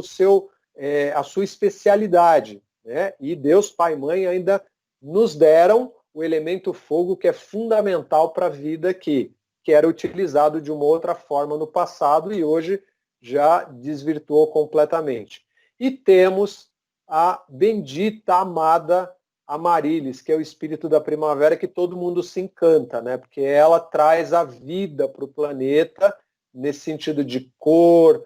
a sua especialidade, né? E Deus, Pai e Mãe ainda nos deram o elemento fogo, que é fundamental para a vida aqui, que era utilizado de uma outra forma no passado e hoje já desvirtuou completamente. E temos a bendita, amada Amarilis, que é o espírito da primavera, que todo mundo se encanta, né? Porque ela traz a vida para o planeta, nesse sentido de cor,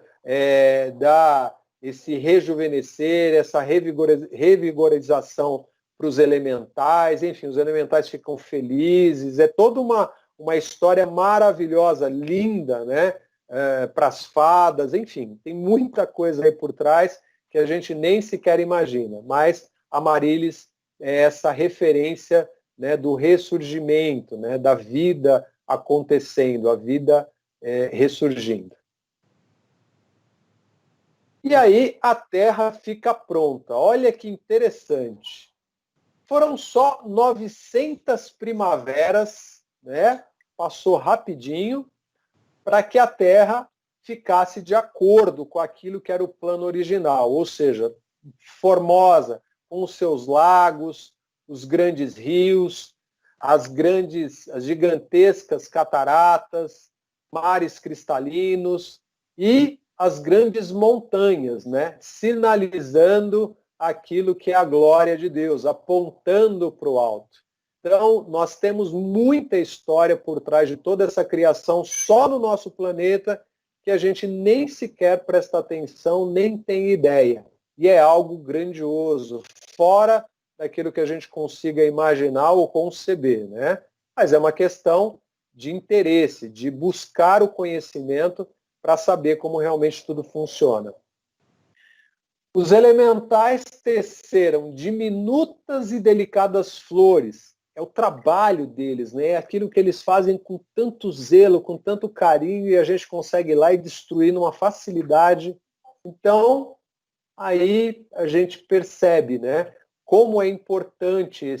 dá esse rejuvenescer, essa revigorização para os elementais, enfim, os elementais ficam felizes, é toda uma história maravilhosa, linda, né? Para as fadas, enfim, tem muita coisa aí por trás que a gente nem sequer imagina, mas Amarilis é essa referência, né, do ressurgimento, né, da vida acontecendo, a vida ressurgindo. E aí a Terra fica pronta. Olha que interessante. Foram só 900 primaveras, né? Passou rapidinho, para que a Terra ficasse de acordo com aquilo que era o plano original, ou seja, formosa, com os seus lagos, os grandes rios, as gigantescas cataratas, mares cristalinos e as grandes montanhas, né? Sinalizando aquilo que é a glória de Deus, apontando para o alto. Então, nós temos muita história por trás de toda essa criação só no nosso planeta que a gente nem sequer presta atenção, nem tem ideia. E é algo grandioso, fora daquilo que a gente consiga imaginar ou conceber, né? Mas é uma questão de interesse, de buscar o conhecimento para saber como realmente tudo funciona. Os elementais teceram diminutas e delicadas flores. É o trabalho deles, né? É aquilo que eles fazem com tanto zelo, com tanto carinho, e a gente consegue ir lá e destruir numa facilidade. Então, aí a gente percebe, né, como é importante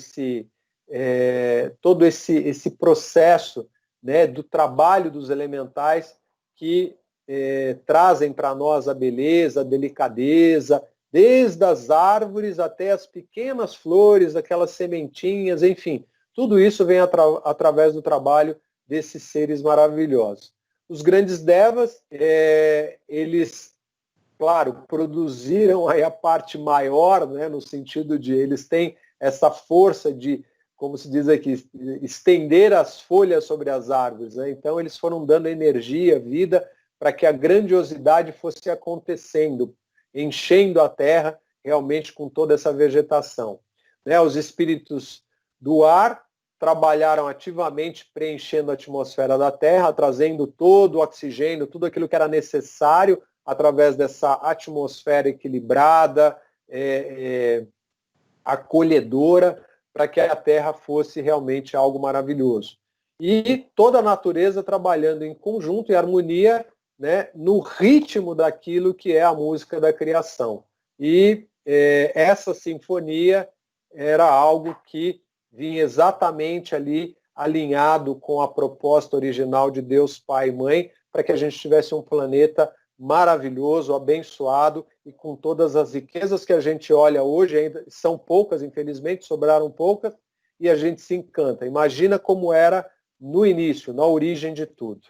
todo esse processo, né, do trabalho dos elementais que trazem para nós a beleza, a delicadeza, desde as árvores até as pequenas flores, aquelas sementinhas, enfim, tudo isso vem através do trabalho desses seres maravilhosos. Os grandes devas, eles, claro, produziram aí a parte maior, né, no sentido de eles têm essa força de, como se diz aqui, estender as folhas sobre as árvores, né? Então eles foram dando energia, vida, para que a grandiosidade fosse acontecendo, enchendo a terra realmente com toda essa vegetação. Né? Os espíritos do ar trabalharam ativamente preenchendo a atmosfera da Terra, trazendo todo o oxigênio, tudo aquilo que era necessário através dessa atmosfera equilibrada, acolhedora, para que a Terra fosse realmente algo maravilhoso. E toda a natureza trabalhando em conjunto e harmonia, né, no ritmo daquilo que é a música da criação. E essa sinfonia era algo que vinha exatamente ali alinhado com a proposta original de Deus Pai e Mãe, para que a gente tivesse um planeta maravilhoso, abençoado e com todas as riquezas que a gente olha hoje, ainda são poucas, infelizmente, sobraram poucas, e a gente se encanta. Imagina como era no início, na origem de tudo.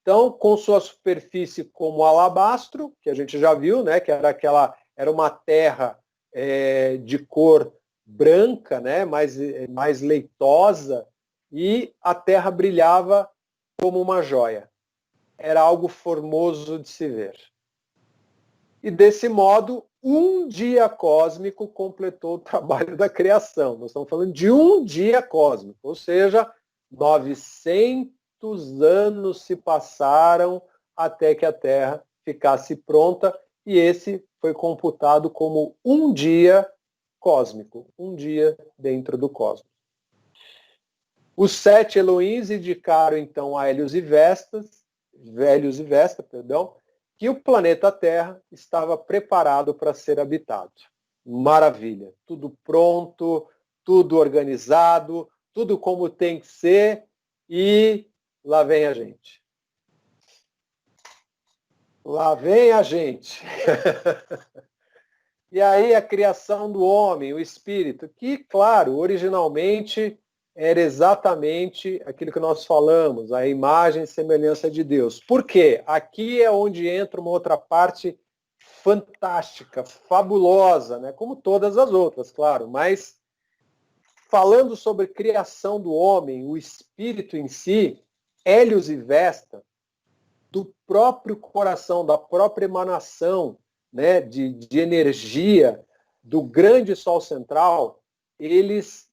Então, com sua superfície como alabastro, que a gente já viu, né, que era uma terra de cor branca, né, mais leitosa, e a terra brilhava como uma joia. Era algo formoso de se ver. E desse modo, um dia cósmico completou o trabalho da criação. Nós estamos falando de um dia cósmico, ou seja, 900 anos se passaram até que a Terra ficasse pronta, e esse foi computado como um dia cósmico, um dia dentro do cosmos. Os 7 Elohims indicaram então a Hélios e Vesta, que o planeta Terra estava preparado para ser habitado. Maravilha, tudo pronto, tudo organizado, tudo como tem que ser, e lá vem a gente. Lá vem a gente. E aí a criação do homem, o espírito, que, claro, originalmente era exatamente aquilo que nós falamos, a imagem e semelhança de Deus. Por quê? Aqui é onde entra uma outra parte fantástica, fabulosa, né? Como todas as outras, claro, mas falando sobre criação do homem, o espírito em si, Hélios e Vesta, do próprio coração, da própria emanação, né, de energia do grande Sol central, eles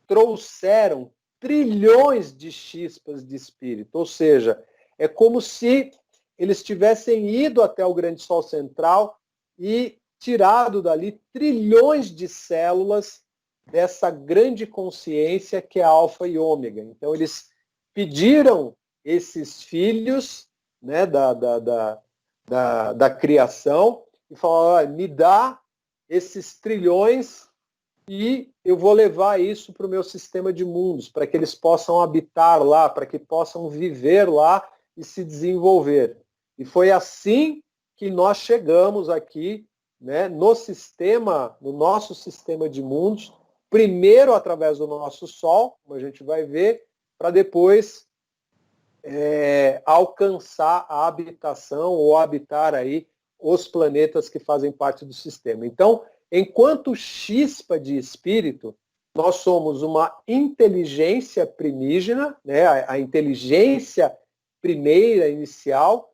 trouxeram trilhões de chispas de espírito. Ou seja, é como se eles tivessem ido até o grande Sol central e tirado dali trilhões de células dessa grande consciência que é alfa e ômega. Então, eles pediram esses filhos, né, da criação, e falaram: me dá esses trilhões e eu vou levar isso para o meu sistema de mundos, para que eles possam habitar lá, para que possam viver lá e se desenvolver. E foi assim que nós chegamos aqui, né, no nosso sistema de mundos, primeiro através do nosso Sol, como a gente vai ver, para depois alcançar a habitação ou habitar aí os planetas que fazem parte do sistema. Então, enquanto chispa de espírito, nós somos uma inteligência primígena, né, a inteligência primeira, inicial,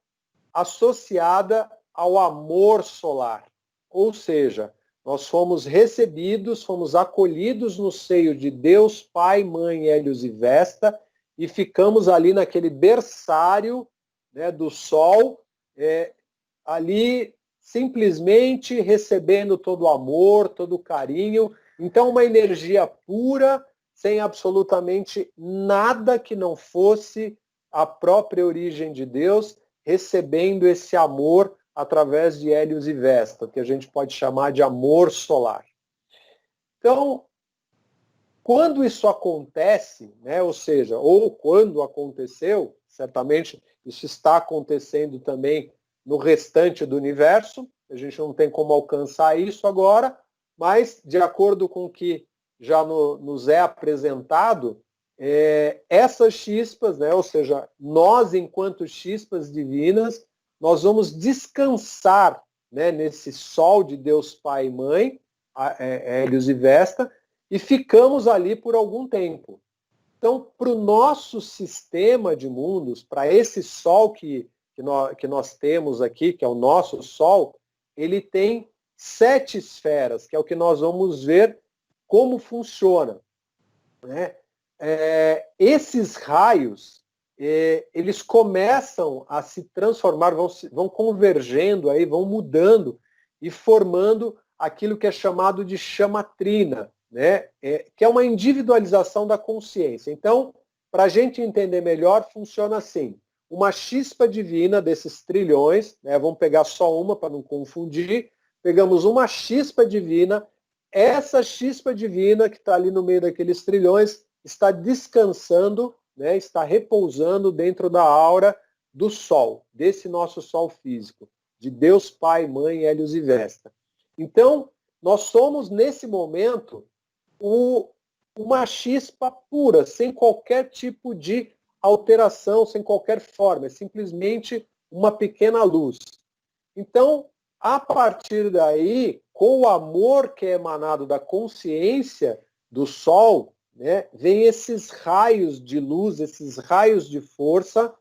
associada ao amor solar. Ou seja, nós fomos recebidos, fomos acolhidos no seio de Deus, Pai, Mãe, Hélios e Vesta, e ficamos ali naquele berçário, né, do Sol, ali simplesmente recebendo todo o amor, todo o carinho. Então, uma energia pura, sem absolutamente nada que não fosse a própria origem de Deus, recebendo esse amor através de Hélios e Vesta, que a gente pode chamar de amor solar. Então, quando isso acontece, né, ou seja, ou quando aconteceu, certamente isso está acontecendo também no restante do universo, a gente não tem como alcançar isso agora, mas de acordo com o que já nos é apresentado, essas chispas, né, ou seja, nós enquanto chispas divinas, nós vamos descansar, né, nesse Sol de Deus Pai e Mãe, Hélios e Vesta, e ficamos ali por algum tempo. Então, para o nosso sistema de mundos, para esse Sol que nós temos aqui, que é o nosso Sol, ele tem 7 esferas, que é o que nós vamos ver como funciona, né? Esses raios, eles começam a se transformar, vão convergendo, aí, vão mudando e formando aquilo que é chamado de chamatrina, né? Que é uma individualização da consciência. Então, para a gente entender melhor, funciona assim. Uma chispa divina desses trilhões, né? Vamos pegar só uma para não confundir. Pegamos uma chispa divina, essa chispa divina que está ali no meio daqueles trilhões está descansando, né? Está repousando dentro da aura do Sol, desse nosso Sol físico, de Deus Pai, Mãe, Hélios e Vesta. Então, nós somos, nesse momento, uma chispa pura, sem qualquer tipo de alteração, sem qualquer forma, é simplesmente uma pequena luz. Então, a partir daí, com o amor que é emanado da consciência do Sol, né, vem esses raios de luz, esses raios de força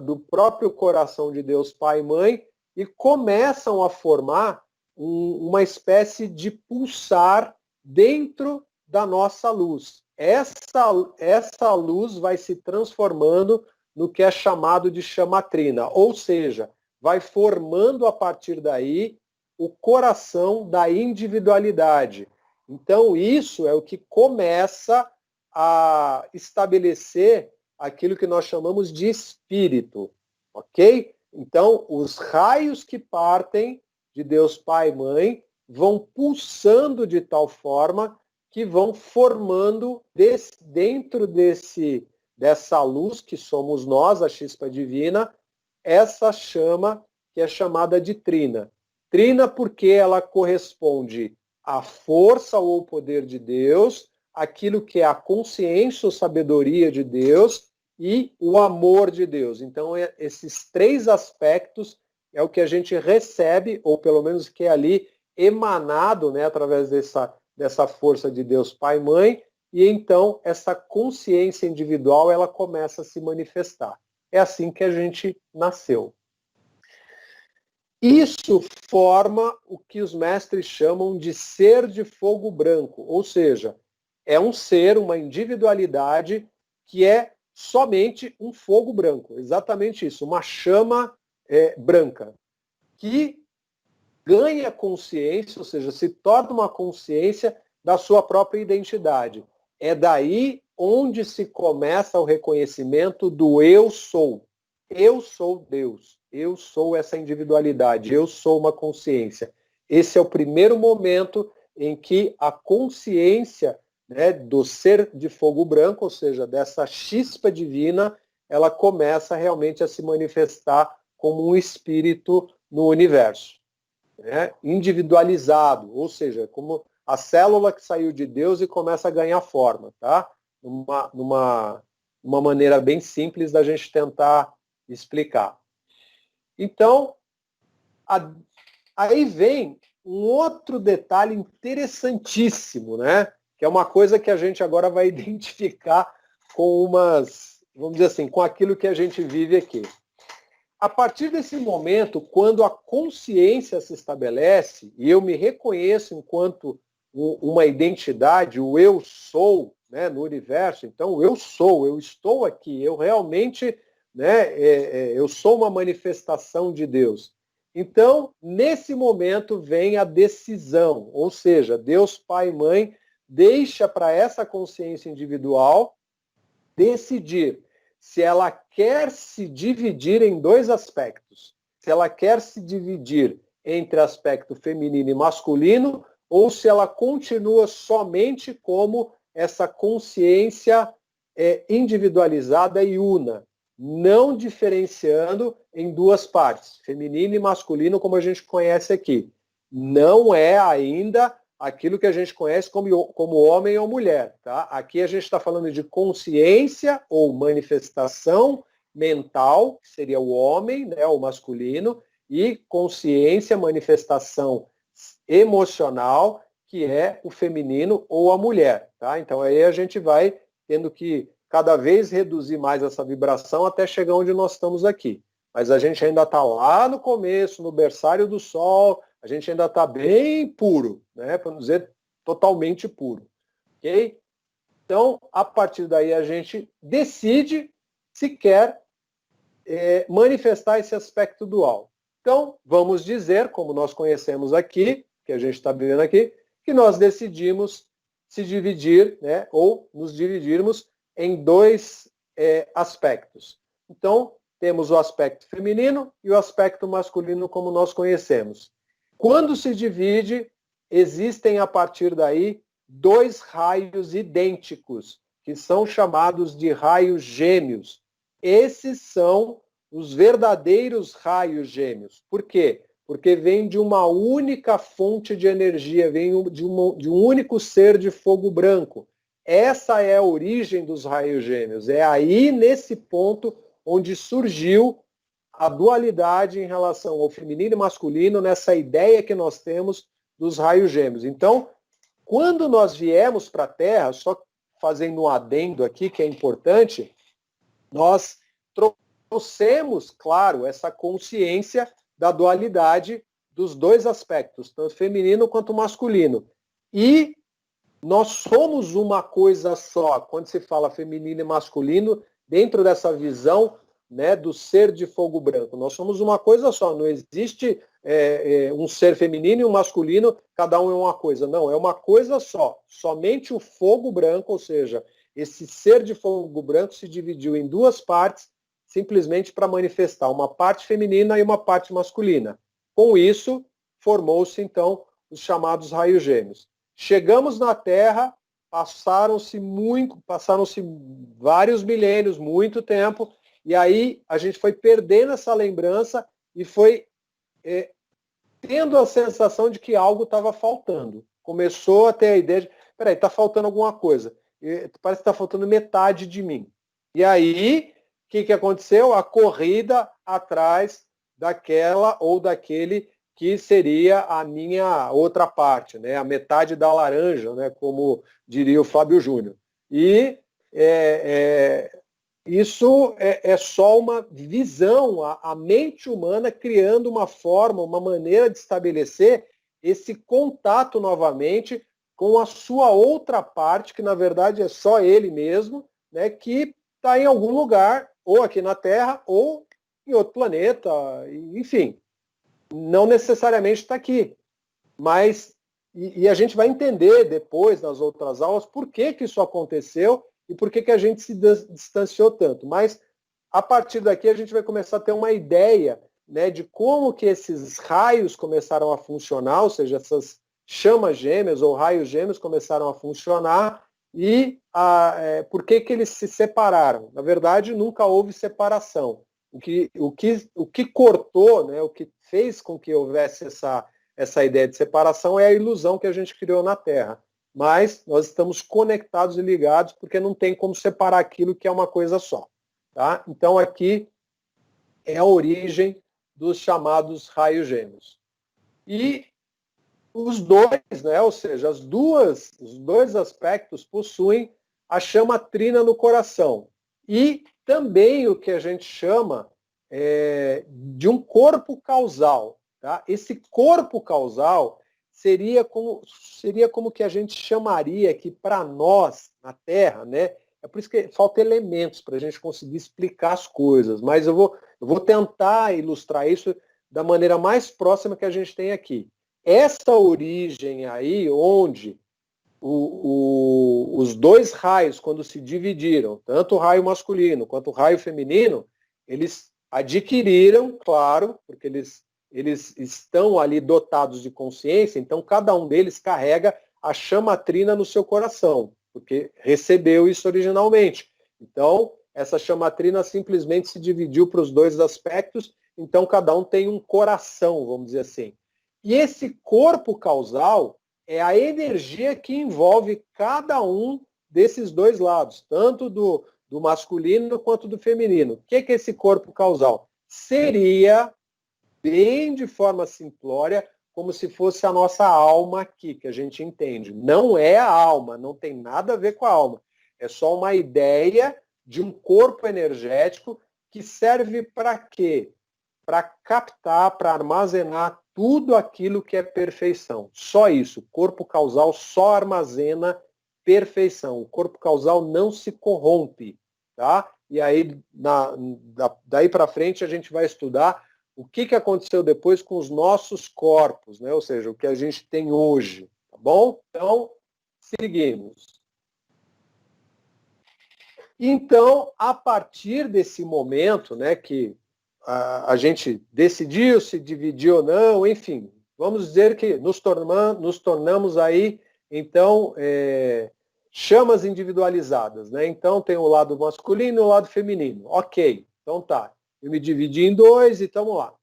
do próprio coração de Deus Pai e Mãe, e começam a formar uma espécie de pulsar dentro da nossa luz. essa luz vai se transformando no que é chamado de chamatrina, ou seja, vai formando a partir daí o coração da individualidade. Então, isso é o que começa a estabelecer aquilo que nós chamamos de espírito, ok? Então, os raios que partem de Deus Pai e Mãe vão pulsando de tal forma que vão formando dentro dessa luz que somos nós, a chispa divina, essa chama que é chamada de trina. Trina porque ela corresponde à força ou ao poder de Deus, aquilo que é a consciência ou sabedoria de Deus e o amor de Deus. Então, esses três aspectos é o que a gente recebe, ou pelo menos que é ali emanado, né, através dessa força de Deus Pai e Mãe, e então essa consciência individual ela começa a se manifestar. É assim que a gente nasceu. Isso forma o que os mestres chamam de ser de fogo branco, ou seja, é um ser, uma individualidade que é somente um fogo branco, exatamente isso, uma chama branca, que ganha consciência, ou seja, se torna uma consciência da sua própria identidade. É daí onde se começa o reconhecimento do eu sou. Eu sou Deus, eu sou essa individualidade, eu sou uma consciência. Esse é o primeiro momento em que a consciência, né, do ser de fogo branco, ou seja, dessa chispa divina, ela começa realmente a se manifestar como um espírito no universo. Né, individualizado, ou seja, como a célula que saiu de Deus e começa a ganhar forma, tá? Numa maneira bem simples da gente tentar explicar. Então, aí vem um outro detalhe interessantíssimo, né? Que é uma coisa que a gente agora vai identificar com vamos dizer assim, com aquilo que a gente vive aqui. A partir desse momento, quando a consciência se estabelece, e eu me reconheço enquanto uma identidade, o eu sou, né, no universo, então eu sou, eu estou aqui, eu realmente, né, eu sou uma manifestação de Deus. Então, nesse momento vem a decisão, ou seja, Deus Pai e Mãe deixa para essa consciência individual decidir se ela quer se dividir em dois aspectos. Se ela quer se dividir entre aspecto feminino e masculino, ou se ela continua somente como essa consciência individualizada e una, não diferenciando em duas partes, feminino e masculino, como a gente conhece aqui. Não é ainda aquilo que a gente conhece como homem ou mulher. Tá? Aqui a gente está falando de consciência ou manifestação mental, que seria o homem, né, o masculino, e consciência, manifestação emocional, que é o feminino ou a mulher. Tá? Então aí a gente vai tendo que cada vez reduzir mais essa vibração até chegar onde nós estamos aqui. Mas a gente ainda está lá no começo, no berçário do sol, a gente ainda está bem puro, né? Para não dizer totalmente puro. Ok? Então, a partir daí, a gente decide se quer manifestar esse aspecto dual. Então, vamos dizer, como nós conhecemos aqui, que a gente está vivendo aqui, que nós decidimos se dividir, né? Ou nos dividirmos em dois aspectos. Então, temos o aspecto feminino e o aspecto masculino, como nós conhecemos. Quando se divide, existem a partir daí dois raios idênticos, que são chamados de raios gêmeos. Esses são os verdadeiros raios gêmeos. Por quê? Porque vem de uma única fonte de energia, vem de um único ser de fogo branco. Essa é a origem dos raios gêmeos. É aí, nesse ponto, onde surgiu a dualidade em relação ao feminino e masculino, nessa ideia que nós temos dos raios gêmeos. Então, quando nós viemos para a Terra, só fazendo um adendo aqui que é importante, nós trouxemos, claro, essa consciência da dualidade dos dois aspectos, tanto feminino quanto masculino. E nós somos uma coisa só. Quando se fala feminino e masculino, dentro dessa visão, né, do ser de fogo branco, nós somos uma coisa só. Não existe um ser feminino e um masculino, cada um é uma coisa. Não, é uma coisa só. Somente o fogo branco, ou seja, esse ser de fogo branco se dividiu em duas partes, simplesmente para manifestar uma parte feminina e uma parte masculina. Com isso, formou-se, então, os chamados raios gêmeos. Chegamos na Terra, passaram-se vários milênios, muito tempo, e aí a gente foi perdendo essa lembrança e foi tendo a sensação de que algo estava faltando. Começou a ter a ideia de, peraí, está faltando alguma coisa. Parece que está faltando metade de mim. E aí, o que aconteceu? A corrida atrás daquela ou daquele que seria a minha outra parte, né? A metade da laranja, né? Como diria o Fábio Júnior. E isso é só uma visão, a mente humana criando uma forma, uma maneira de estabelecer esse contato novamente com a sua outra parte, que na verdade é só ele mesmo, né, que está em algum lugar, ou aqui na Terra, ou em outro planeta, enfim, não necessariamente está aqui. Mas, e a gente vai entender depois, nas outras aulas, por que isso aconteceu e por que a gente se distanciou tanto. Mas, a partir daqui, a gente vai começar a ter uma ideia, né, de como que esses raios começaram a funcionar, ou seja, essas chamas gêmeas ou raios gêmeos começaram a funcionar e por que eles se separaram. Na verdade, nunca houve separação. O que cortou, né, o que fez com que houvesse essa ideia de separação é a ilusão que a gente criou na Terra. Mas nós estamos conectados e ligados porque não tem como separar aquilo que é uma coisa só. Tá? Então aqui é a origem dos chamados raios gêmeos. E os dois, né, ou seja, os dois aspectos possuem a chama trina no coração. E também o que a gente chama de um corpo causal. Tá? Esse corpo causal seria como que a gente chamaria aqui para nós, na Terra, né? É por isso que falta elementos para a gente conseguir explicar as coisas, mas eu vou tentar ilustrar isso da maneira mais próxima que a gente tem aqui. Essa origem aí, onde os dois raios, quando se dividiram, tanto o raio masculino quanto o raio feminino, eles adquiriram, claro, porque eles estão ali dotados de consciência, então cada um deles carrega a chama trina no seu coração, porque recebeu isso originalmente. Então, essa chama trina simplesmente se dividiu para os dois aspectos, então cada um tem um coração, vamos dizer assim. E esse corpo causal é a energia que envolve cada um desses dois lados, tanto do masculino quanto do feminino. O que é esse corpo causal? Seria, bem de forma simplória, como se fosse a nossa alma aqui, que a gente entende. Não é a alma, não tem nada a ver com a alma. É só uma ideia de um corpo energético que serve para quê? Para captar, para armazenar tudo aquilo que é perfeição. Só isso. O corpo causal só armazena perfeição. O corpo causal não se corrompe. Tá? E aí, daí para frente, a gente vai estudar o que aconteceu depois com os nossos corpos, né? Ou seja, o que a gente tem hoje. Tá bom? Então, seguimos. Então, a partir desse momento, né, que a gente decidiu se dividir ou não, enfim, vamos dizer que nos tornamos aí, então, chamas individualizadas, né? Então tem o lado masculino e o lado feminino. Ok, então tá. Eu me dividi em dois e estamos lá.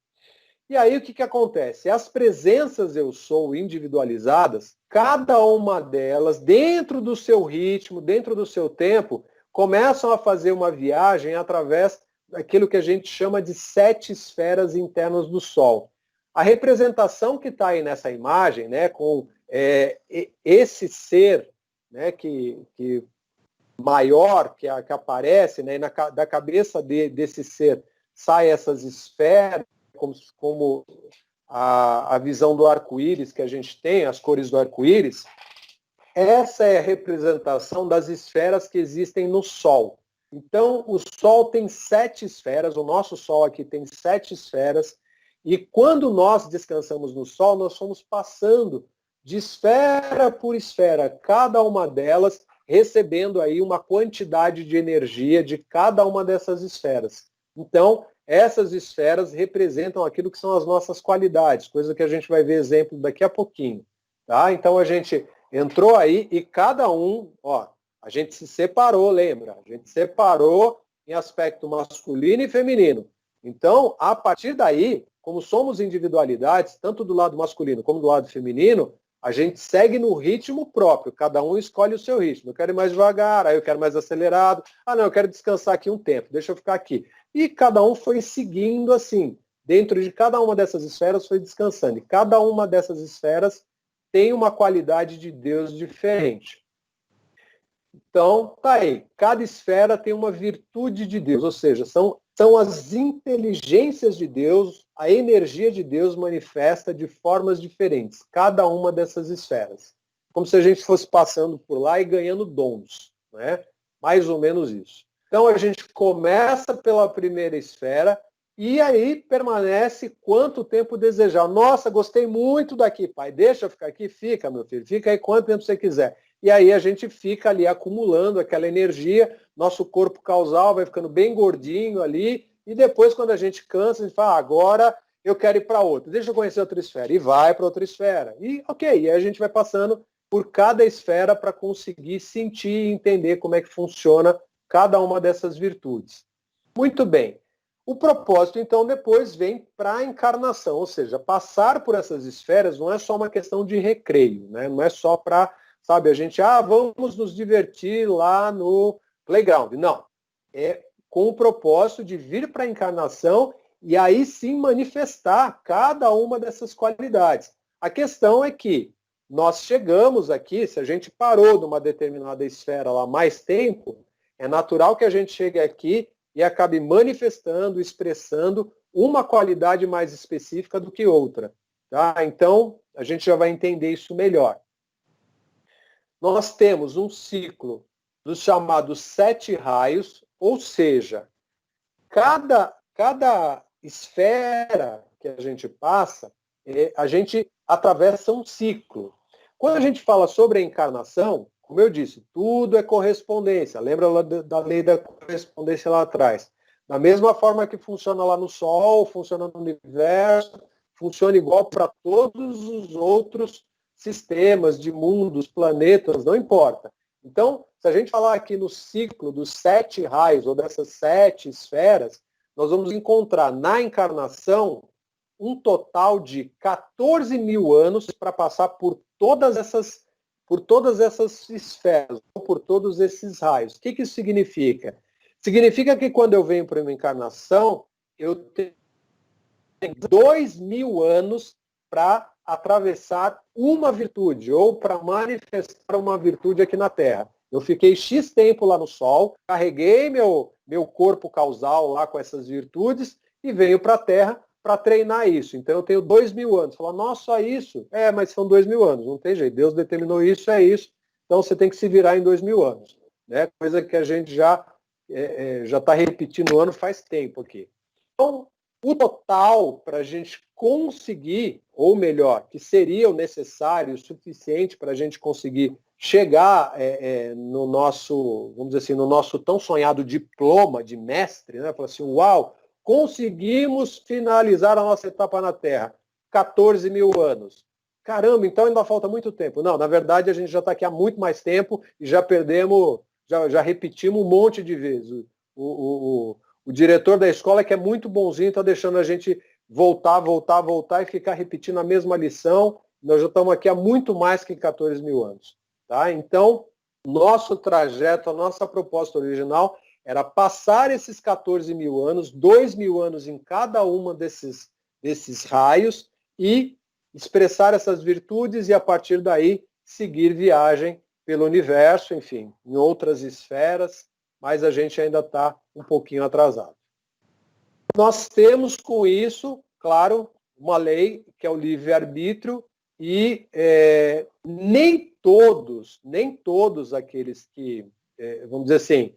E aí o que acontece? As presenças eu sou individualizadas, cada uma delas, dentro do seu ritmo, dentro do seu tempo, começam a fazer uma viagem através daquilo que a gente chama de 7 esferas internas do Sol. A representação que está aí nessa imagem, né, com esse ser, né, que maior que aparece, né, e da cabeça desse ser sai essas esferas, como a visão do arco-íris que a gente tem, as cores do arco-íris, essa é a representação das esferas que existem no Sol. Então, o Sol tem 7 esferas, o nosso Sol aqui tem 7 esferas, e quando nós descansamos no Sol, nós fomos passando de esfera por esfera, cada uma delas recebendo aí uma quantidade de energia de cada uma dessas esferas. Então, essas esferas representam aquilo que são as nossas qualidades, coisa que a gente vai ver exemplo daqui a pouquinho. Tá? Então, a gente entrou aí e cada um, a gente se separou, lembra? A gente separou em aspecto masculino e feminino. Então, a partir daí, como somos individualidades, tanto do lado masculino como do lado feminino, a gente segue no ritmo próprio, cada um escolhe o seu ritmo. Eu quero ir mais devagar, aí eu quero mais acelerado. Ah, não, eu quero descansar aqui um tempo, deixa eu ficar aqui. E cada um foi seguindo assim, dentro de cada uma dessas esferas foi descansando. E cada uma dessas esferas tem uma qualidade de Deus diferente. Então, tá aí, cada esfera tem uma virtude de Deus, ou seja, são as inteligências de Deus, a energia de Deus manifesta de formas diferentes, cada uma dessas esferas. Como se a gente fosse passando por lá e ganhando dons, né? Mais ou menos isso. Então, a gente começa pela primeira esfera e aí permanece quanto tempo desejar. Nossa, gostei muito daqui, pai, deixa eu ficar aqui? Fica, meu filho, fica aí quanto tempo você quiser. E aí a gente fica ali acumulando aquela energia, nosso corpo causal vai ficando bem gordinho ali, e depois quando a gente cansa, a gente fala, agora eu quero ir para outra, deixa eu conhecer outra esfera, e vai para outra esfera. E ok, e aí a gente vai passando por cada esfera para conseguir sentir e entender como é que funciona cada uma dessas virtudes. Muito bem. O propósito, então, depois vem para a encarnação, ou seja, passar por essas esferas não é só uma questão de recreio, né? Não é só para, sabe, a gente, vamos nos divertir lá no playground. Não. É com o propósito de vir para a encarnação e aí sim manifestar cada uma dessas qualidades. A questão é que nós chegamos aqui, se a gente parou numa determinada esfera lá mais tempo, é natural que a gente chegue aqui e acabe manifestando, expressando uma qualidade mais específica do que outra. Tá? Então, a gente já vai entender isso melhor. Nós temos um ciclo dos chamados 7 raios, ou seja, cada esfera que a gente passa, a gente atravessa um ciclo. Quando a gente fala sobre a encarnação, como eu disse, tudo é correspondência. Lembra da lei da correspondência lá atrás? Da mesma forma que funciona lá no Sol, funciona no universo, funciona igual para todos os outros sistemas de mundos, planetas, não importa. Então, se a gente falar aqui no ciclo dos 7 raios, ou dessas 7 esferas, nós vamos encontrar na encarnação um total de 14 mil anos para passar por todas essas esferas, ou por todos esses raios. O que isso significa? Significa que quando eu venho para uma encarnação, eu tenho 2 mil anos para atravessar uma virtude, ou para manifestar uma virtude aqui na Terra. Eu fiquei X tempo lá no Sol, carreguei meu corpo causal lá com essas virtudes e venho para a Terra para treinar isso. Então eu tenho 2 mil anos. Fala, nossa, só isso? Mas são 2 mil anos, não tem jeito. Deus determinou isso, é isso. Então você tem que se virar em 2 mil anos. Né? Coisa que a gente já está repetindo o ano faz tempo aqui. Então, o total para a gente conseguir, ou melhor, que seria o necessário, o suficiente para a gente conseguir chegar no nosso, vamos dizer assim, no nosso tão sonhado diploma de mestre, né? Falar assim, uau, conseguimos finalizar a nossa etapa na Terra. 14 mil anos. Caramba, então ainda falta muito tempo. Não, na verdade a gente já está aqui há muito mais tempo e já perdemos, já repetimos um monte de vezes. O diretor da escola, que é muito bonzinho, está deixando a gente voltar e ficar repetindo a mesma lição. Nós já estamos aqui há muito mais que 14 mil anos. Tá? Então, nosso trajeto, a nossa proposta original era passar esses 14 mil anos, 2 mil anos em cada uma desses raios e expressar essas virtudes e, a partir daí, seguir viagem pelo universo, enfim, em outras esferas, mas a gente ainda está um pouquinho atrasado. Nós temos com isso, claro, uma lei que é o livre-arbítrio e nem todos aqueles que, vamos dizer assim,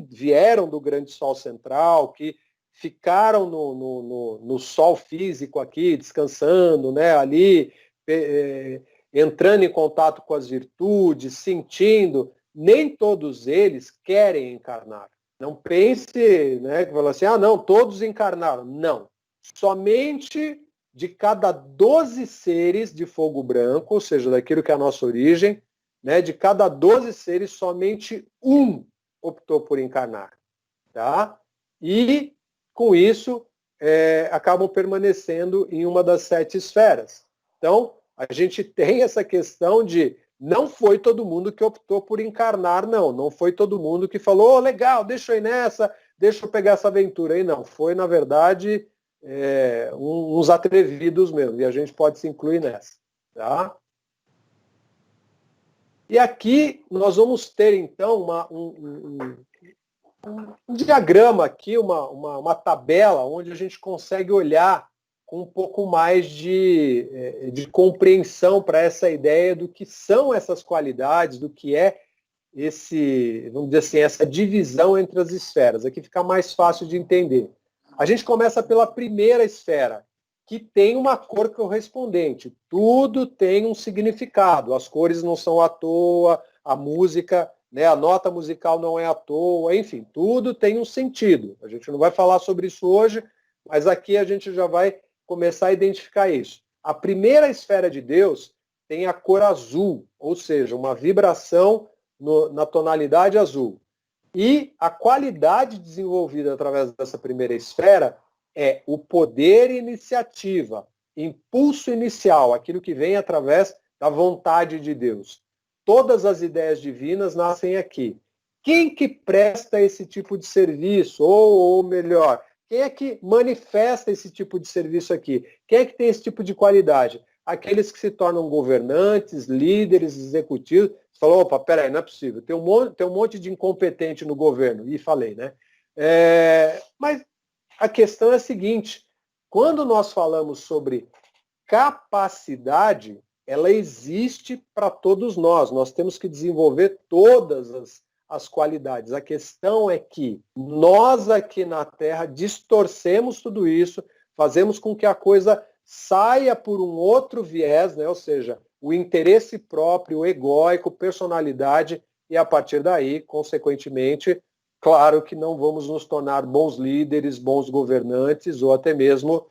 vieram do grande Sol central, que ficaram no Sol físico aqui, descansando, né, ali, entrando em contato com as virtudes, sentindo, nem todos eles querem encarnar. Não pense, né, que fala assim, não, todos encarnaram. Não. Somente de cada 12 seres de fogo branco, ou seja, daquilo que é a nossa origem, né, de cada 12 seres, somente um optou por encarnar. Tá? E, com isso, acabam permanecendo em uma das 7 esferas. Então, a gente tem essa questão de não foi todo mundo que optou por encarnar, não. Não foi todo mundo que falou, legal, deixa eu ir nessa, deixa eu pegar essa aventura aí. Não, foi, na verdade, uns atrevidos mesmo. E a gente pode se incluir nessa. Tá? E aqui nós vamos ter, então, um diagrama aqui, uma tabela, onde a gente consegue olhar com um pouco mais de compreensão para essa ideia do que são essas qualidades, do que é vamos dizer assim, essa divisão entre as esferas. Aqui fica mais fácil de entender. A gente começa pela primeira esfera, que tem uma cor correspondente. Tudo tem um significado. As cores não são à toa, a música, né, a nota musical não é à toa, enfim, tudo tem um sentido. A gente não vai falar sobre isso hoje, mas aqui a gente já vai começar a identificar isso. A primeira esfera de Deus tem a cor azul, ou seja, uma vibração na tonalidade azul. E a qualidade desenvolvida através dessa primeira esfera é o poder e iniciativa, impulso inicial, aquilo que vem através da vontade de Deus. Todas as ideias divinas nascem aqui. Quem que presta esse tipo de serviço? Ou melhor, quem é que manifesta esse tipo de serviço aqui? Quem é que tem esse tipo de qualidade? Aqueles que se tornam governantes, líderes, executivos. Você falou, opa, peraí, não é possível. Tem um monte de incompetente no governo. E falei, né? Mas a questão é a seguinte, quando nós falamos sobre capacidade, ela existe para todos nós. Nós temos que desenvolver todas as qualidades. A questão é que nós aqui na Terra distorcemos tudo isso, fazemos com que a coisa saia por um outro viés, né? Ou seja, o interesse próprio, o egóico, personalidade, e a partir daí, consequentemente, claro que não vamos nos tornar bons líderes, bons governantes ou até mesmo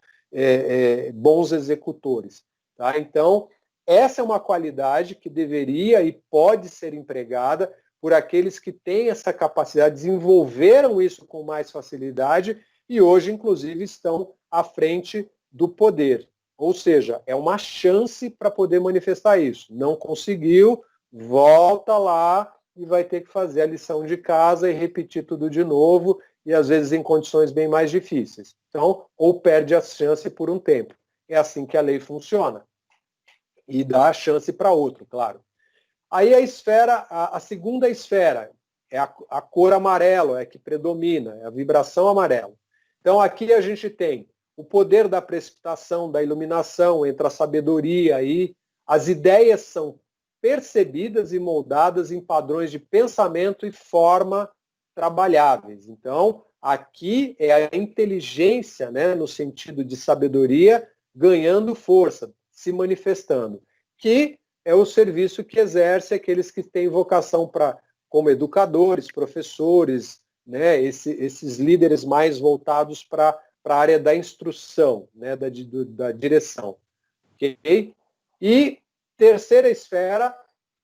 bons executores. Tá? Então, essa é uma qualidade que deveria e pode ser empregada por aqueles que têm essa capacidade, desenvolveram isso com mais facilidade e hoje, inclusive, estão à frente do poder. Ou seja, é uma chance para poder manifestar isso. Não conseguiu, volta lá e vai ter que fazer a lição de casa e repetir tudo de novo, e às vezes em condições bem mais difíceis. Então, ou perde a chance por um tempo. É assim que a lei funciona. E dá a chance para outro, claro. Aí a segunda esfera, é a cor amarelo, é que predomina, é a vibração amarela. Então aqui a gente tem o poder da precipitação, da iluminação, entre a sabedoria e as ideias são percebidas e moldadas em padrões de pensamento e forma trabalháveis. Então, aqui é a inteligência, né, no sentido de sabedoria, ganhando força, se manifestando, que é o serviço que exerce aqueles que têm vocação como educadores, professores, né, esses líderes mais voltados para a área da instrução, né, da direção. Okay? E terceira esfera,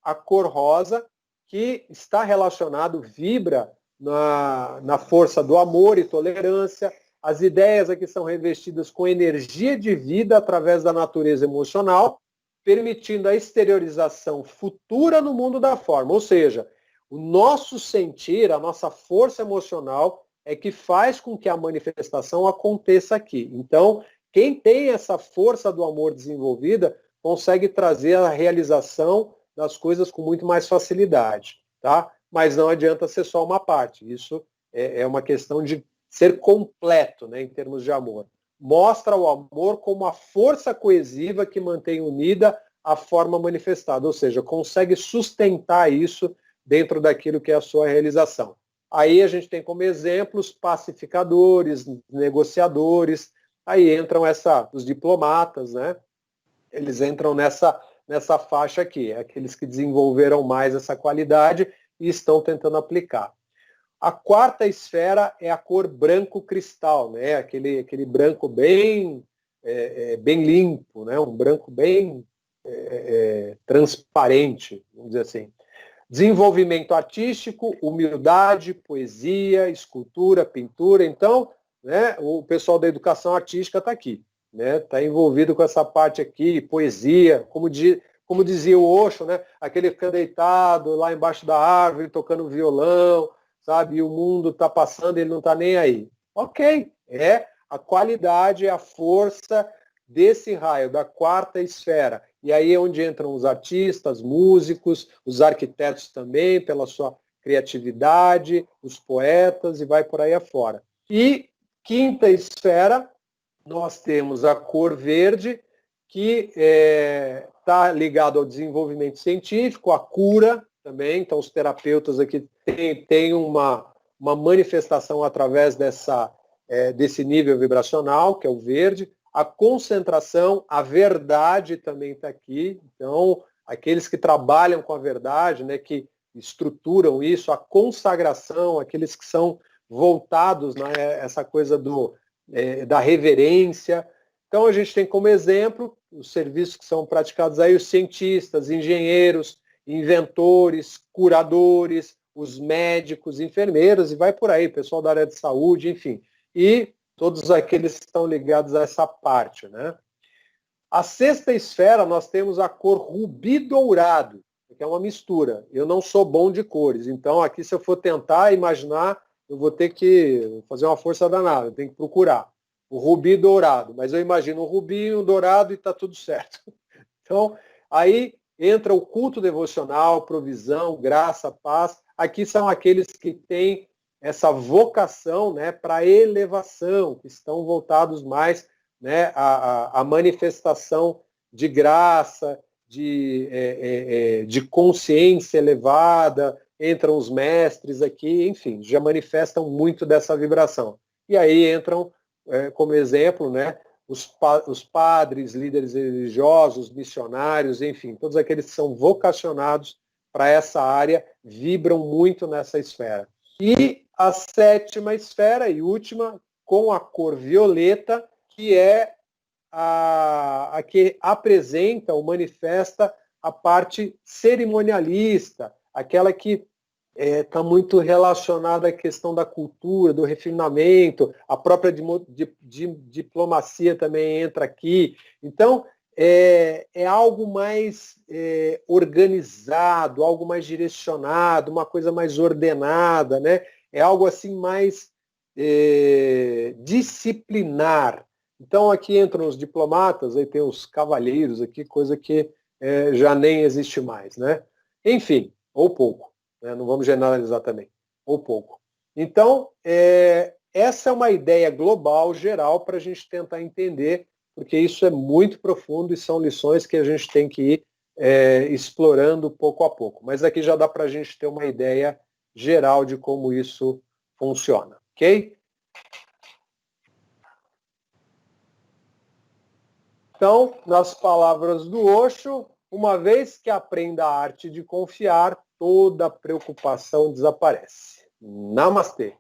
a cor rosa, que está relacionado, vibra na força do amor e tolerância. As ideias aqui são revestidas com energia de vida através da natureza emocional, permitindo a exteriorização futura no mundo da forma. Ou seja, o nosso sentir, a nossa força emocional é que faz com que a manifestação aconteça aqui. Então, quem tem essa força do amor desenvolvida consegue trazer a realização das coisas com muito mais facilidade, tá? Mas não adianta ser só uma parte. Isso é uma questão de ser completo, né, em termos de amor. Mostra o amor como a força coesiva que mantém unida a forma manifestada, ou seja, consegue sustentar isso dentro daquilo que é a sua realização. Aí a gente tem como exemplos pacificadores, negociadores, aí entram os diplomatas, né? Eles entram nessa faixa aqui, aqueles que desenvolveram mais essa qualidade e estão tentando aplicar. A quarta esfera é a cor branco cristal, né? Aquele branco bem limpo, né? Um branco bem transparente, vamos dizer assim. Desenvolvimento artístico, humildade, poesia, escultura, pintura. Então, né, o pessoal da educação artística está aqui, né? Está envolvido com essa parte aqui, poesia, como dizia o Osho, né? Aquele que fica deitado lá embaixo da árvore, tocando violão, sabe? E o mundo está passando e ele não está nem aí. Ok, a qualidade, a força desse raio, da quarta esfera. E aí é onde entram os artistas, músicos, os arquitetos também, pela sua criatividade, os poetas, e vai por aí afora. E quinta esfera, nós temos a cor verde, que está ligado ao desenvolvimento científico, à cura também. Então, os terapeutas aqui têm uma manifestação através desse nível vibracional, que é o verde. A concentração, a verdade também está aqui. Então, aqueles que trabalham com a verdade, né, que estruturam isso, a consagração, aqueles que são voltados, né, essa coisa da reverência. Então, a gente tem como exemplo os serviços que são praticados aí, os cientistas, engenheiros, inventores, curadores, os médicos, enfermeiros, e vai por aí, pessoal da área de saúde, enfim. E todos aqueles que estão ligados a essa parte, né? A sexta esfera, nós temos a cor rubi dourado, que é uma mistura. Eu não sou bom de cores, então aqui se eu for tentar imaginar, eu vou ter que fazer uma força danada, eu tenho que procurar o rubi dourado, mas eu imagino um rubi e um dourado e está tudo certo. Então, aí entra o culto devocional, provisão, graça, paz. Aqui são aqueles que têm essa vocação, né, para elevação, que estão voltados mais, né, à manifestação de graça, de consciência elevada. Entram os mestres aqui, enfim, já manifestam muito dessa vibração. E aí entram, como exemplo, né, os padres, líderes religiosos, missionários, enfim, todos aqueles que são vocacionados para essa área, vibram muito nessa esfera. E a sétima esfera e última, com a cor violeta, que é a que apresenta ou manifesta a parte cerimonialista, aquela que está muito relacionada à questão da cultura, do refinamento, a própria diplomacia também entra aqui. Então, é algo mais organizado, algo mais direcionado, uma coisa mais ordenada, né? É algo assim mais disciplinar. Então aqui entram os diplomatas, aí tem os cavalheiros aqui, coisa que já nem existe mais, né? Enfim, ou pouco, né? Não vamos generalizar também, ou pouco. Então, essa é uma ideia global, geral, para a gente tentar entender, porque isso é muito profundo e são lições que a gente tem que ir explorando pouco a pouco. Mas aqui já dá para a gente ter uma ideia geral de como isso funciona, ok? Então, nas palavras do Osho, uma vez que aprenda a arte de confiar, toda preocupação desaparece. Namastê.